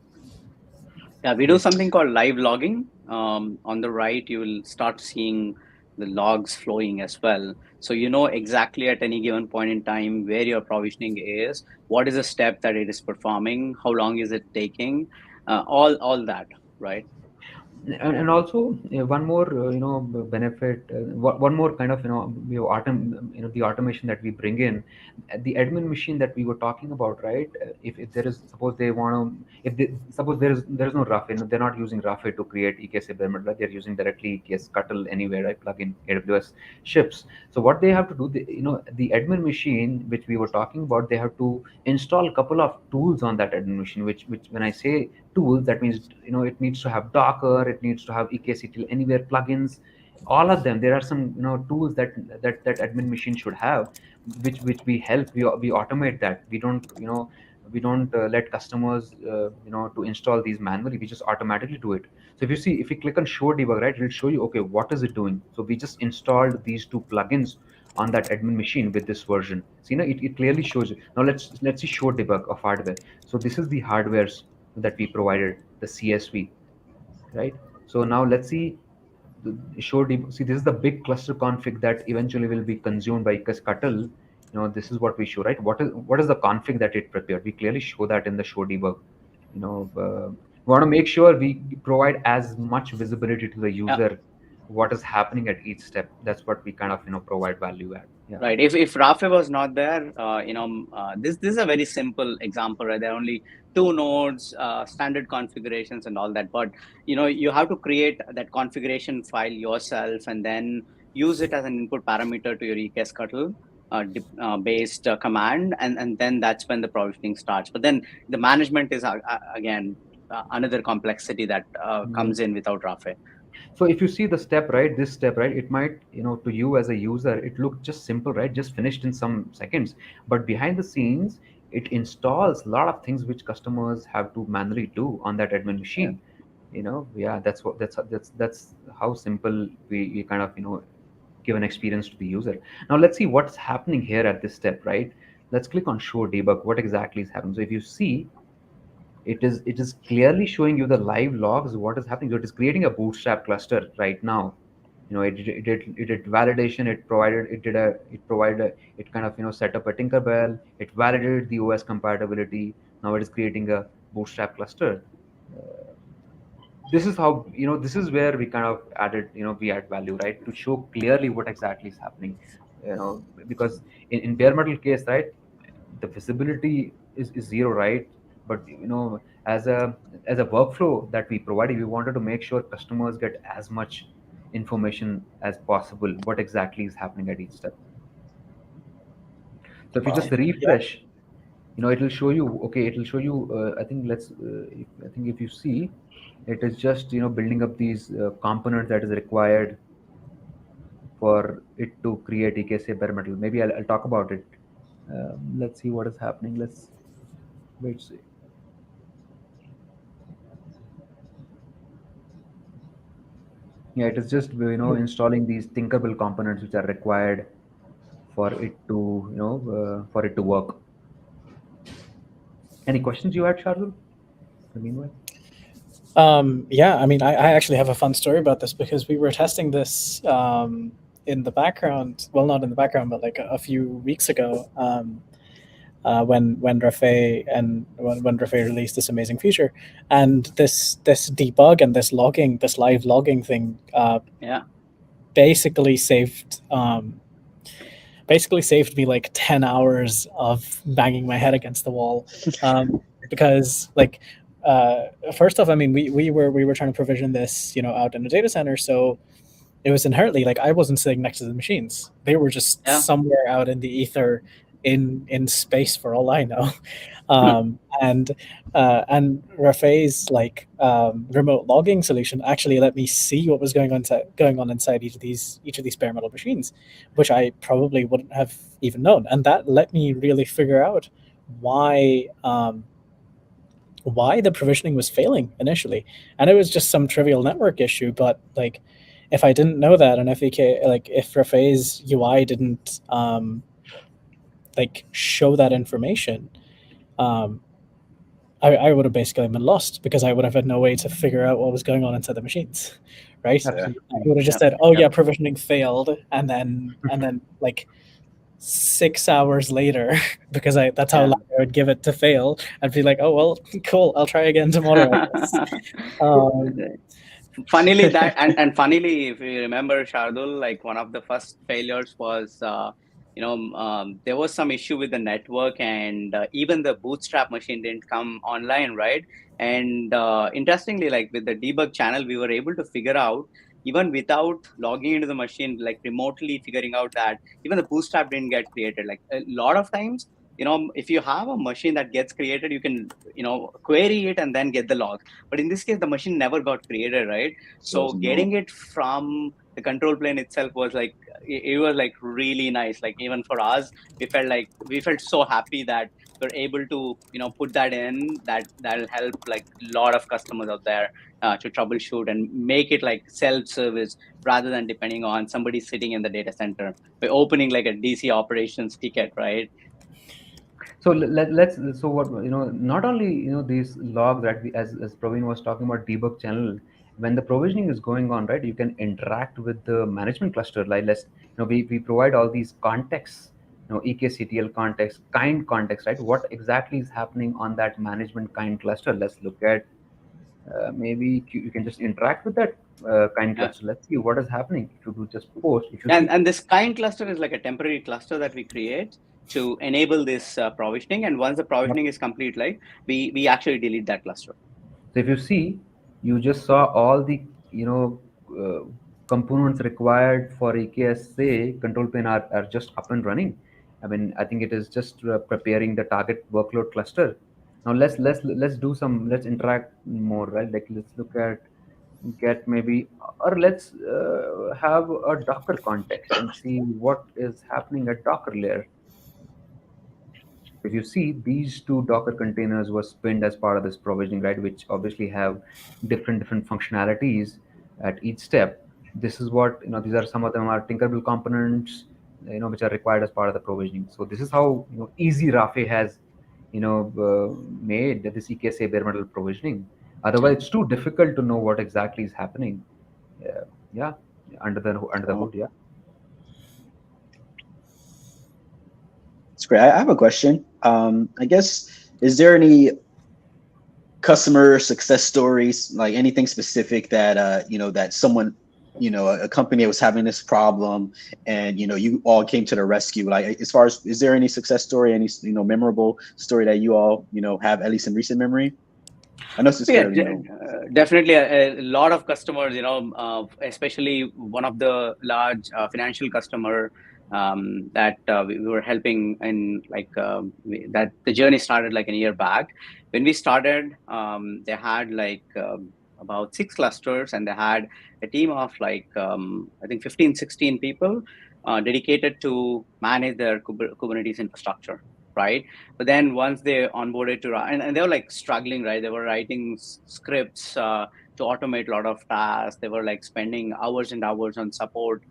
Yeah, we do something called live logging. On the right, you will start seeing the logs flowing as well. So you know exactly at any given point in time where your provisioning is, what is the step that it is performing, how long is it taking, all that, right? And also one more benefit, one more kind of the automation that we bring in, the admin machine that we were talking about, right? If there is, suppose they want to, if they, suppose there is no Rafay, they're not using Rafay to create EKS-A bare metal, right? They're using directly EKS Scuttle anywhere, right? Plug in AWS ships. So what they have to do, the admin machine which we were talking about, they have to install a couple of tools on that admin machine, which when I say tools, that means it needs to have Docker, it needs to have EKS-A anywhere plugins, all of them. There are some tools that admin machine should have, which we help, we automate that. We don't let customers to install these manually. We just automatically do it. So if you click on show debug, right, it will show you, okay, what is it doing. So we just installed these two plugins on that admin machine with this version. So it clearly shows you. Now let's see show debug of hardware. So this is the hardwares that we provided, the CSV, right? So now let's see see, this is the big cluster config that eventually will be consumed by Scuttle. This is what we show, right? What is the config that it prepared? We clearly show that in the show debug. We want to make sure we provide as much visibility to the Yeah. user, what is happening at each step. That's what we kind of provide value at. Yeah. Right. If Rafay was not there, this is a very simple example, right? There are only two nodes, standard configurations, and all that. But you have to create that configuration file yourself, and then use it as an input parameter to your EKS Scuttle based command, and then that's when the provisioning starts. But then the management is again another complexity that Mm. comes in without Rafay. So if you see the step, right, this step, right, it might, to you as a user, it looked just simple, right, just finished in some seconds. But behind the scenes, it installs a lot of things which customers have to manually do on that admin Yeah. machine. Yeah, that's how simple we kind of give an experience to the user. Now let's see what's happening here at this step, right? Let's click on show debug. What exactly is happening? So if you see, it is clearly showing you the live logs, what is happening. So it is creating a bootstrap cluster right now. It did validation. It kind of set up a Tinkerbell. It validated the OS compatibility. Now it is creating a bootstrap cluster. This is how, this is where we kind of added, we add value, right, to show clearly what exactly is happening. Because in bare metal case, right, the visibility is zero, right? But as a workflow that we provided, we wanted to make sure customers get as much information as possible, what exactly is happening at each step. So if you just Yeah. refresh, it will show you, okay, it will show you, I think I think if you see, it is just building up these components that is required for it to create EKS bare metal. Maybe I'll talk about it. Let's see what is happening. Let's wait. See. Yeah, it is just installing these Tinkerbell components which are required for it to for it to work. Any questions you had, Shardul? Meanwhile. Yeah, I mean, I actually have a fun story about this because we were testing this in the background. Well, not in the background, but like a few weeks ago, when Rafay when Rafay released this amazing feature, and this debug and this logging, this live logging thing, Yeah. basically saved me like 10 hours of banging my head against the wall, because like first off, I mean, we were trying to provision this, out in a data center, so it was inherently like I wasn't sitting next to the machines. They were just somewhere out in the ether, in space for all I know. And Rafay's like remote logging solution actually let me see what was going on inside each of these bare metal machines, which I probably wouldn't have even known, and that let me really figure out why the provisioning was failing initially. And it was just some trivial network issue, but like if I didn't know that, and if Rafay's UI didn't like show that information, I would have basically been lost, because I would have had no way to figure out what was going on inside the machines, right? Absolutely. I would have just said, "Oh yeah, provisioning failed," and then like 6 hours later, because that's how long I would give it to fail, I'd be like, "Oh well, cool, I'll try again tomorrow." Funnily that and funnily, if you remember, Shardul, like one of the first failures was there was some issue with the network, and even the bootstrap machine didn't come online, right? And interestingly, like with the debug channel, we were able to figure out, even without logging into the machine, like remotely figuring out that even the bootstrap didn't get created. Like a lot of times, if you have a machine that gets created, you can, query it and then get the log. But in this case, the machine never got created, right? So getting it from the control plane itself was like, it was like really nice. Like even for us, we felt so happy that we're able to, put that in, that'll help like a lot of customers out there to troubleshoot and make it like self-service, rather than depending on somebody sitting in the data center by opening like a DC operations ticket, right? So let's so what not only these logs that we, as Praveen was talking about debug channel, when the provisioning is going on, right, you can interact with the management cluster. Like we provide all these contexts, EKS-CTL context, kind context, right? What exactly is happening on that management kind cluster? Let's look at maybe you can just interact with that kind cluster. Let's see what is happening. If you do just post, and this kind cluster is like a temporary cluster that we create to enable this provisioning, and once the provisioning is complete, like we actually delete that cluster. So if you see, you just saw all the components required for EKS-A control plane are just up and running. I mean, I think it is just preparing the target workload cluster. Now let's interact more, right? Like let's look at get maybe, or let's have a Docker context and see what is happening at Docker layer. If you see, these two Docker containers were spinned as part of this provisioning, right, which obviously have different functionalities at each step. This is what, these are, some of them are tinkerable components, which are required as part of the provisioning. So this is how easy Rafay has made this EKS-A bare metal provisioning. Otherwise, it's too difficult to know what exactly is happening. Under the hood. Yeah. It's great. I have a question. I guess, is there any customer success stories, like anything specific that that someone, a company was having this problem, and you all came to the rescue? Like, as far as, is there any success story, any memorable story that you all have, at least in recent memory? I know this is definitely a lot of customers, especially one of the large financial customer that we were helping in, like that the journey started like a year back. When we started, they had like about 6 clusters, and they had a team of like I think 15-16 people dedicated to manage their Kubernetes infrastructure, right? But then once they onboarded to, and they were like struggling, right? They were writing scripts to automate a lot of tasks. They were like spending hours and hours on support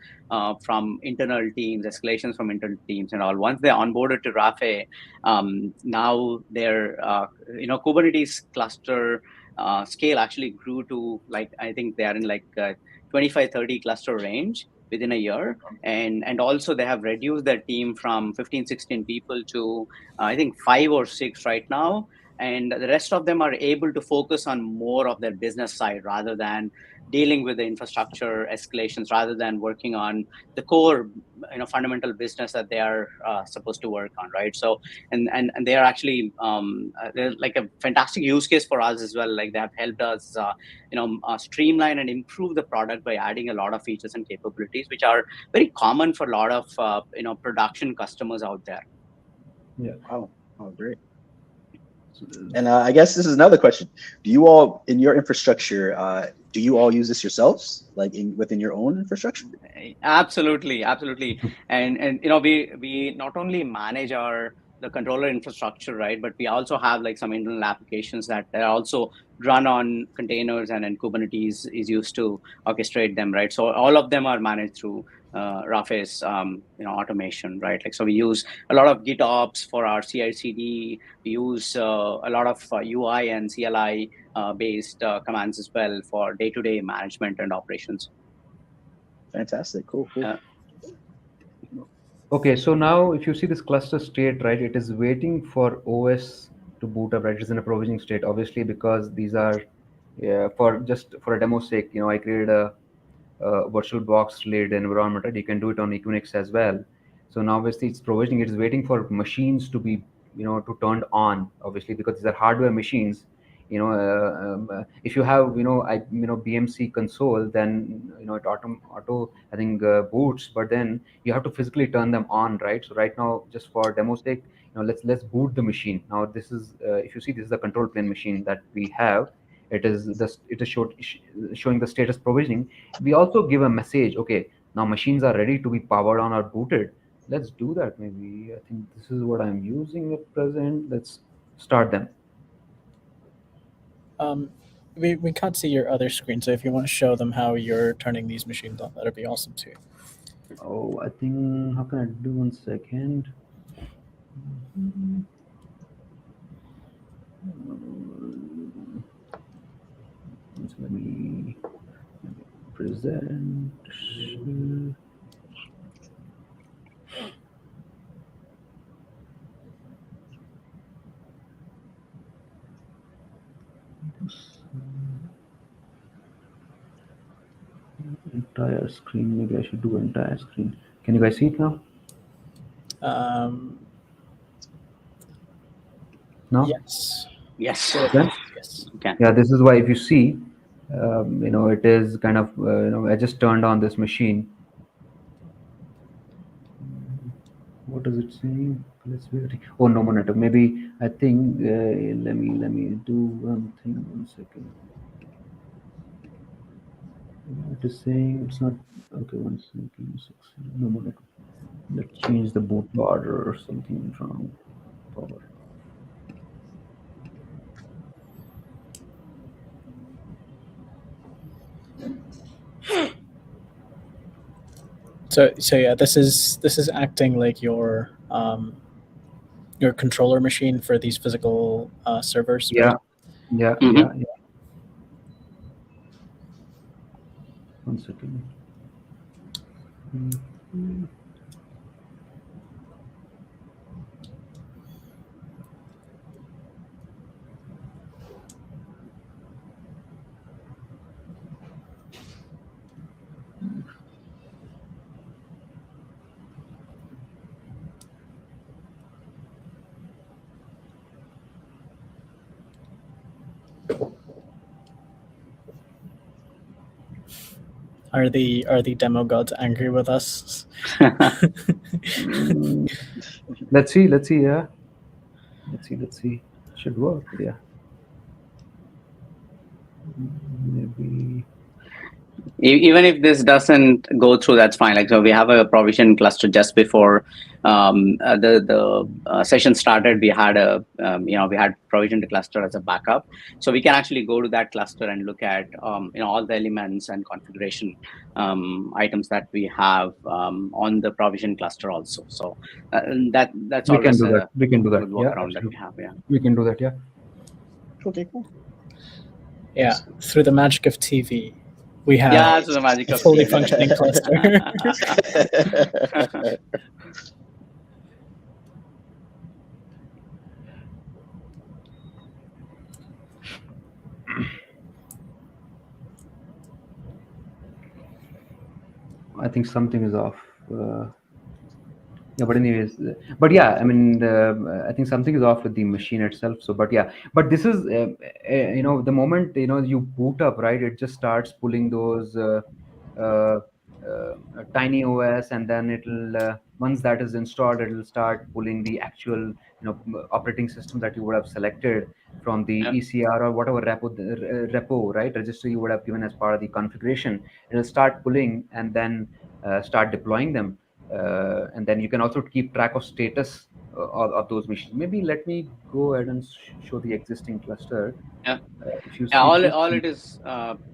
from internal teams, escalations from internal teams and all. Once they onboarded to Rafay, now their Kubernetes cluster scale actually grew to, like, I think they are in like 25-30 cluster range within a year. And also they have reduced their team from 15-16 people to I think 5 or 6 right now. and the rest of them are able to focus on more of their business side rather than dealing with the infrastructure escalations, rather than working on the core, fundamental business that they are supposed to work on, right? So, and they are actually they're like a fantastic use case for us as well. Like, they have helped us, streamline and improve the product by adding a lot of features and capabilities, which are very common for a lot of production customers out there. Yeah. Wow. Oh, great. And I guess this is another question. Do you all, in your infrastructure, do you all use this yourselves, like within your own infrastructure? Absolutely. And we not only manage the controller infrastructure, right, but we also have like some internal applications that are also run on containers, and then Kubernetes is used to orchestrate them, right? So all of them are managed through Rafay's automation, right? Like, so we use a lot of GitOps for our CI/CD. We use a lot of UI and CLI based commands as well for day-to-day management and operations. Fantastic. Cool. Okay, so now if you see this cluster state, right, it is waiting for OS to boot up, right? It's in a provisioning state, obviously, because these are for a demo's sake. I created a VirtualBox related environment, right? You can do it on Equinix as well. So now obviously it's provisioning. It is waiting for machines to be, to turned on, obviously, because these are hardware machines. If you have BMC console, then it auto I think boots, but then you have to physically turn them on, right? So right now, just for demo sake, let's boot the machine. Now this is if you see, this is the control plane machine that we have. It is showing the status provisioning. We also give a message, okay, now machines are ready to be powered on or booted. Let's do that. Maybe I think this is what I'm using at present. Let's start them. We can't see your other screen, so if you want to show them how you're turning these machines on, that'd be awesome too. Oh, I think, how can I do 1 second? So let me present. Entire screen. Maybe I should do entire screen. Can you guys see it now? No? Yes. Yes. Okay. Yeah, this is why, if you see, it is kind of, I just turned on this machine. What does it say? Let's wait. Oh, no more network. Maybe, I think, let me do one thing. 1 second. It is saying it's not, okay, 1 second. No more network. Let's change the boot border or something from power. So yeah, this is acting like your controller machine for these physical servers. Yeah. Right? Yeah. Mhm. Yeah. 1 second. Are the demo gods angry with us? Let's see. Yeah. Let's see. Should work. Yeah. Maybe. Even if this doesn't go through, that's fine. Like, so we have a provision cluster just before the session started. We had we had provisioned the cluster as a backup, so we can actually go to that cluster and look at all the elements and configuration items that we have on the provision cluster also. So that's We can always do that. We can do that. good Yeah. workaround that we have. Yeah. We can do that. Yeah. Okay, cool. Yeah, through the magic of TV, we have Yeah, so the magic a of fully TV. functioning cluster. I think something is off. Yeah, but anyways, but yeah, I mean, I think something is off with the machine itself. So, but yeah, but this is, the moment you boot up, right? It just starts pulling those uh, tiny OS, and then it'll once that is installed, it'll start pulling the actual operating system that you would have selected from the Yeah. ECR or whatever repo, right, register you would have given as part of the configuration. It'll start pulling and then start deploying them, and then you can also keep track of status of those machines. Maybe let me go ahead and show the existing cluster. Yeah. If you Yeah, see this, all it is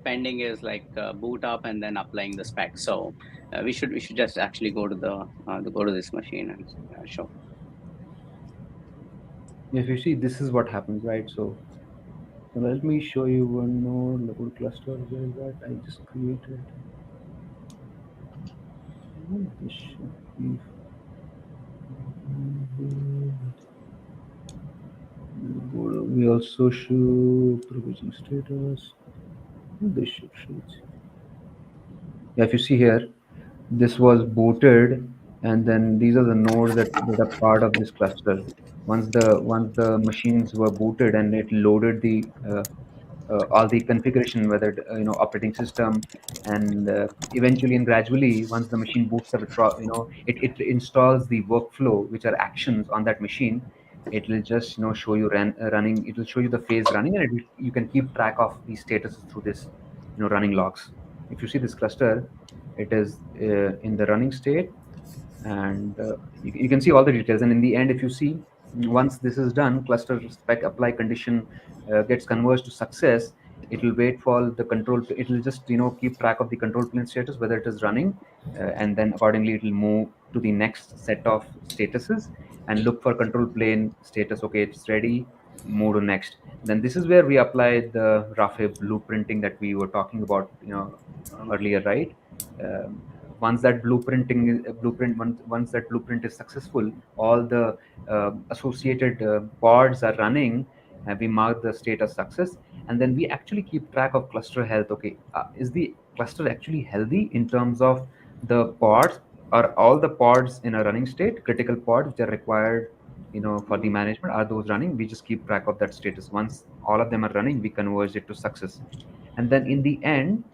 pending is like boot up and then applying the specs. So we should just actually go to go to this machine and show. if you see, this is what happens, right? So let me show you one more local cluster. Where is that? I just created. This should be. We also show provision status. This should show it. Yeah, if you see here, this was booted, and then these are the nodes that are part of this cluster. Once the machines were booted and it loaded the all the configuration, whether operating system, and eventually and gradually, once the machine boots up, it installs the workflow, which are actions on that machine. It will just show you running. It will show you the phase running, and you can keep track of the statuses through this running logs. If you see this cluster, it is in the running state, and you can see all the details. And in the end, if you see, once this is done, cluster spec apply condition gets converged to success. It will wait for the control. It will just keep track of the control plane status, whether it is running, and then accordingly it will move to the next set of statuses and look for control plane status. Okay, it's ready. Move to next. Then this is where we apply the Rafay blueprinting that we were talking about earlier, right? Um, once that once that blueprint is successful, all the associated pods are running, and we mark the state as success, and then we actually keep track of cluster health. Okay, is the cluster actually healthy in terms of the pods? Are all the pods in a running state, critical pods which are required for the management, are those running? We just keep track of that status. Once all of them are running, we converge it to success. And then in the end,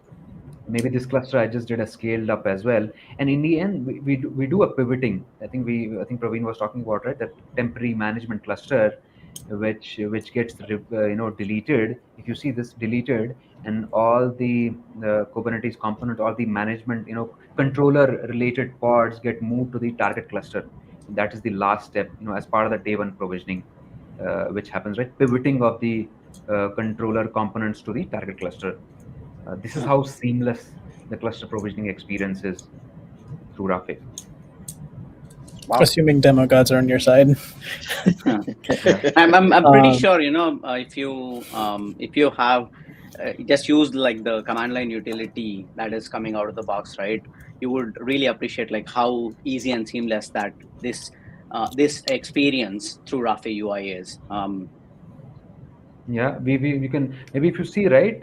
maybe this cluster I just did a scaled up as well. And in the end, we do a pivoting. I think Praveen was talking about, right, that temporary management cluster, which gets deleted. If you see this deleted, and all the Kubernetes component, all the management controller related pods get moved to the target cluster. That is the last step, as part of the day one provisioning, which happens, right, pivoting of the controller components to the target cluster. This is how seamless the cluster provisioning experience is through Rafay. Wow. Assuming demo gods are on your side. Yeah. I'm pretty Um, sure if you have just used like the command line utility that is coming out of the box, right? You would really appreciate like how easy and seamless that this experience through Rafay UI is. Yeah, we can, maybe if you see, right,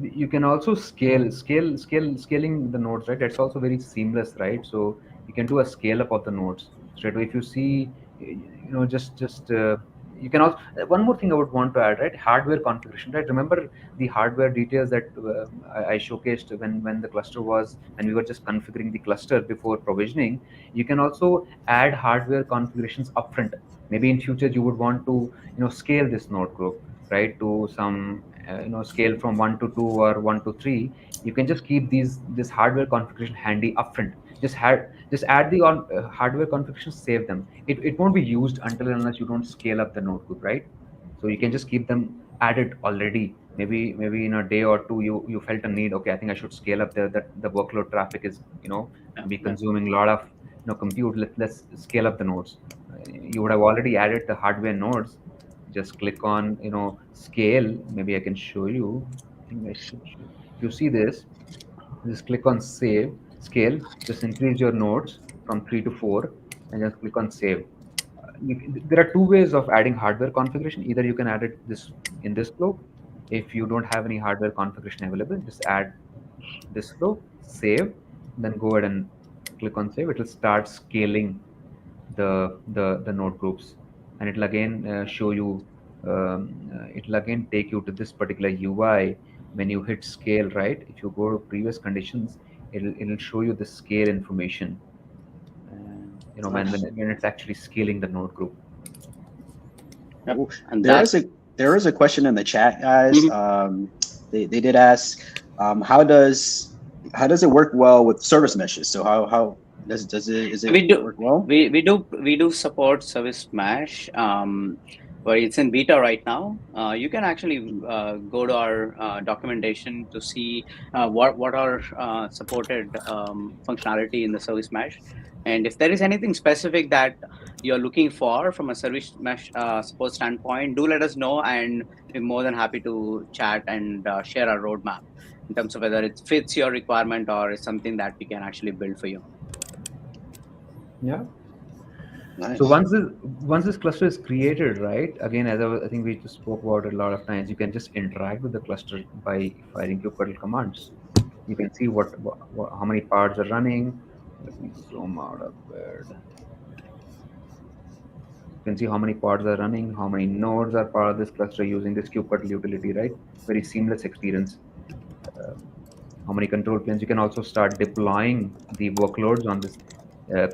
you can also scaling the nodes, right? That's also very seamless, right? So you can do a scale up of the nodes straight away. If you see, just you can also, one more thing I would want to add, right? Hardware configuration, right? Remember the hardware details that I showcased when the cluster was, when we were just configuring the cluster before provisioning. You can also add hardware configurations upfront. Maybe in future you would want to scale this node group, right, to some scale from 1 to 2 or 1 to 3. You can just keep this hardware configuration handy upfront. Just add the hardware configurations, save them. It won't be used until and unless you don't scale up the node group, right? So you can just keep them added already. Maybe in a day or two you felt a need. Okay, I think I should scale up the workload traffic is Yeah, be yeah. consuming a lot of compute. Let's scale up the nodes. You would have already added the hardware nodes. Just click on scale. Maybe I can show you. I think I should show. If you see this, just click on save scale. Just increase your nodes from 3 to 4, and just click on save. There are two ways of adding hardware configuration. Either you can add it this in this flow. If you don't have any hardware configuration available, just add this flow, save, then go ahead and click on save. It will start scaling the node groups, and it'll again show you. It'll again take you to this particular UI. When you hit scale, right? If you go to previous conditions, it'll show you the scale information. When it's actually scaling the node group. Yep. Cool. And There is a question in the chat, guys. They did ask, how does it work well with service meshes? So how does it work well? We do support service mesh, but it's in beta right now. You can actually go to our documentation to see what are supported functionality in the service mesh, and if there is anything specific that you're looking for from a service mesh support standpoint, do let us know, and we're more than happy to chat and share our roadmap in terms of whether it fits your requirement or is something that we can actually build for you. Yeah. Nice. So once this cluster is created, right? Again, as I think we just spoke about it a lot of times, you can just interact with the cluster by firing kubectl commands. You can see how many pods are running. Let me zoom out a bit. You can see how many pods are running, how many nodes are part of this cluster using this kubectl utility, right? Very seamless experience. How many control planes. You can also start deploying the workloads on this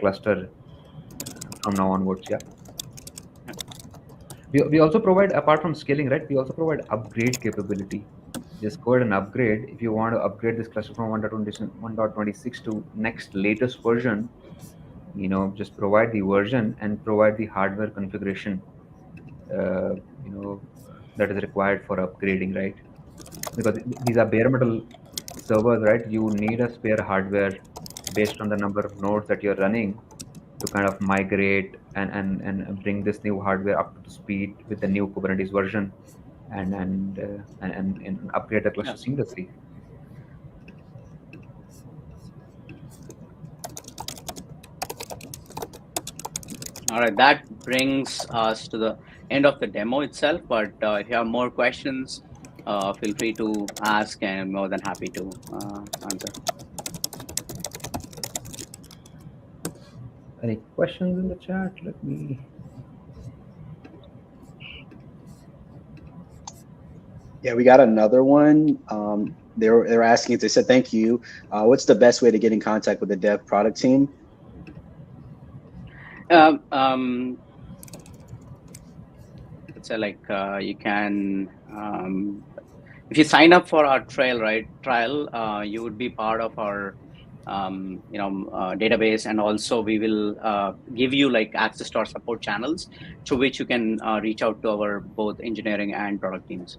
cluster from now onwards. Yeah. We also provide, apart from scaling, right? We also provide upgrade capability. Just go ahead and upgrade. If you want to upgrade this cluster from 1.26 to next latest version, just provide the version and provide the hardware configuration, that is required for upgrading, right? Because these are bare metal servers, right? You need a spare hardware based on the number of nodes that you're running to kind of migrate and bring this new hardware up to speed with the new Kubernetes version and upgrade the cluster seamlessly. All right, that brings us to the end of the demo itself. But if you have more questions, feel free to ask, and I'm more than happy to answer. Any questions in the chat? Let me. Yeah, we got another one. They're asking. They said, "Thank you. What's the best way to get in contact with the dev product team?" So you can, if you sign up for our trial, you would be part of our database, and also we will give you access to our support channels through which you can reach out to our both engineering and product teams.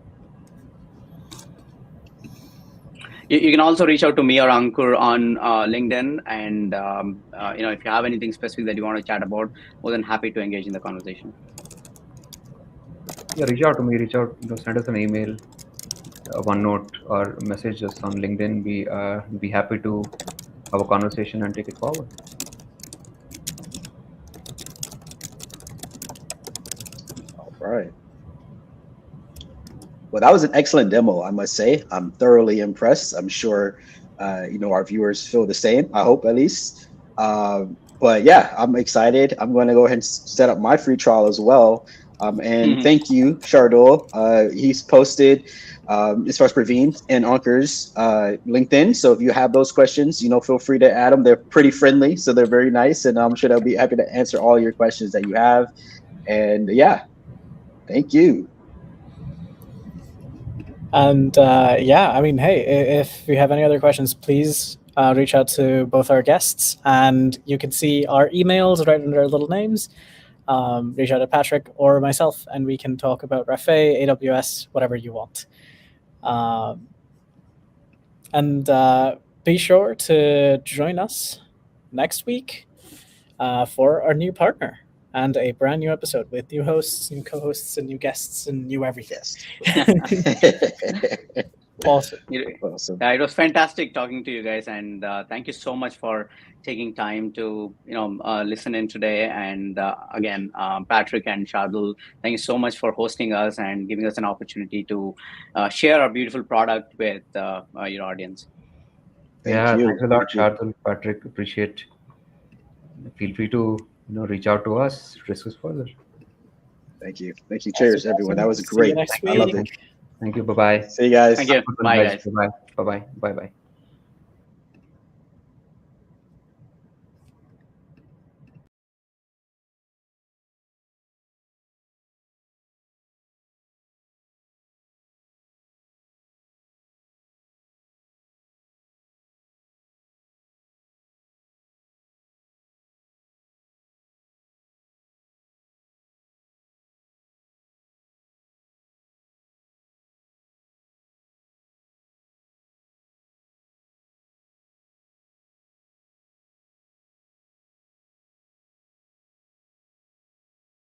You can also reach out to me or Ankur on LinkedIn, and if you have anything specific that you want to chat about, more than happy to engage in the conversation. Yeah, reach out to me. Send us an email, OneNote, or message us on LinkedIn. We'll be happy to have a conversation and take it forward. All right. Well, that was an excellent demo, I must say. I'm thoroughly impressed. I'm sure, our viewers feel the same. I hope, at least. But yeah, I'm excited. I'm going to go ahead and set up my free trial as well. And thank you, Shardul. He's posted, as far as Praveen and Ankur's LinkedIn. So if you have those questions, feel free to add them. They're pretty friendly, so they're very nice. And I'm sure they'll be happy to answer all your questions that you have. And yeah, thank you. And hey, if you have any other questions, please reach out to both our guests, and you can see our emails right under our little names. Reach out to Patrick or myself, and we can talk about Rafay, AWS, whatever you want. And be sure to join us next week for our new partner and a brand new episode with new hosts, new co-hosts, and new guests, and new everything. Awesome. Awesome. It was fantastic talking to you guys, and thank you so much for taking time to listen in today. And again, Patrick and Shardul, thank you so much for hosting us and giving us an opportunity to share our beautiful product with your audience. Thank you. Thanks a lot, Thank you. Shardul, Patrick. Appreciate. Feel free to reach out to us, discuss further. Thank you. Thank you. Awesome, Cheers, everyone. That awesome. was See you great. next I loved week. it. Thank you. Bye bye. See you guys. Thank you. Good one, Bye, guys. guys. Bye bye. Bye bye. Bye bye.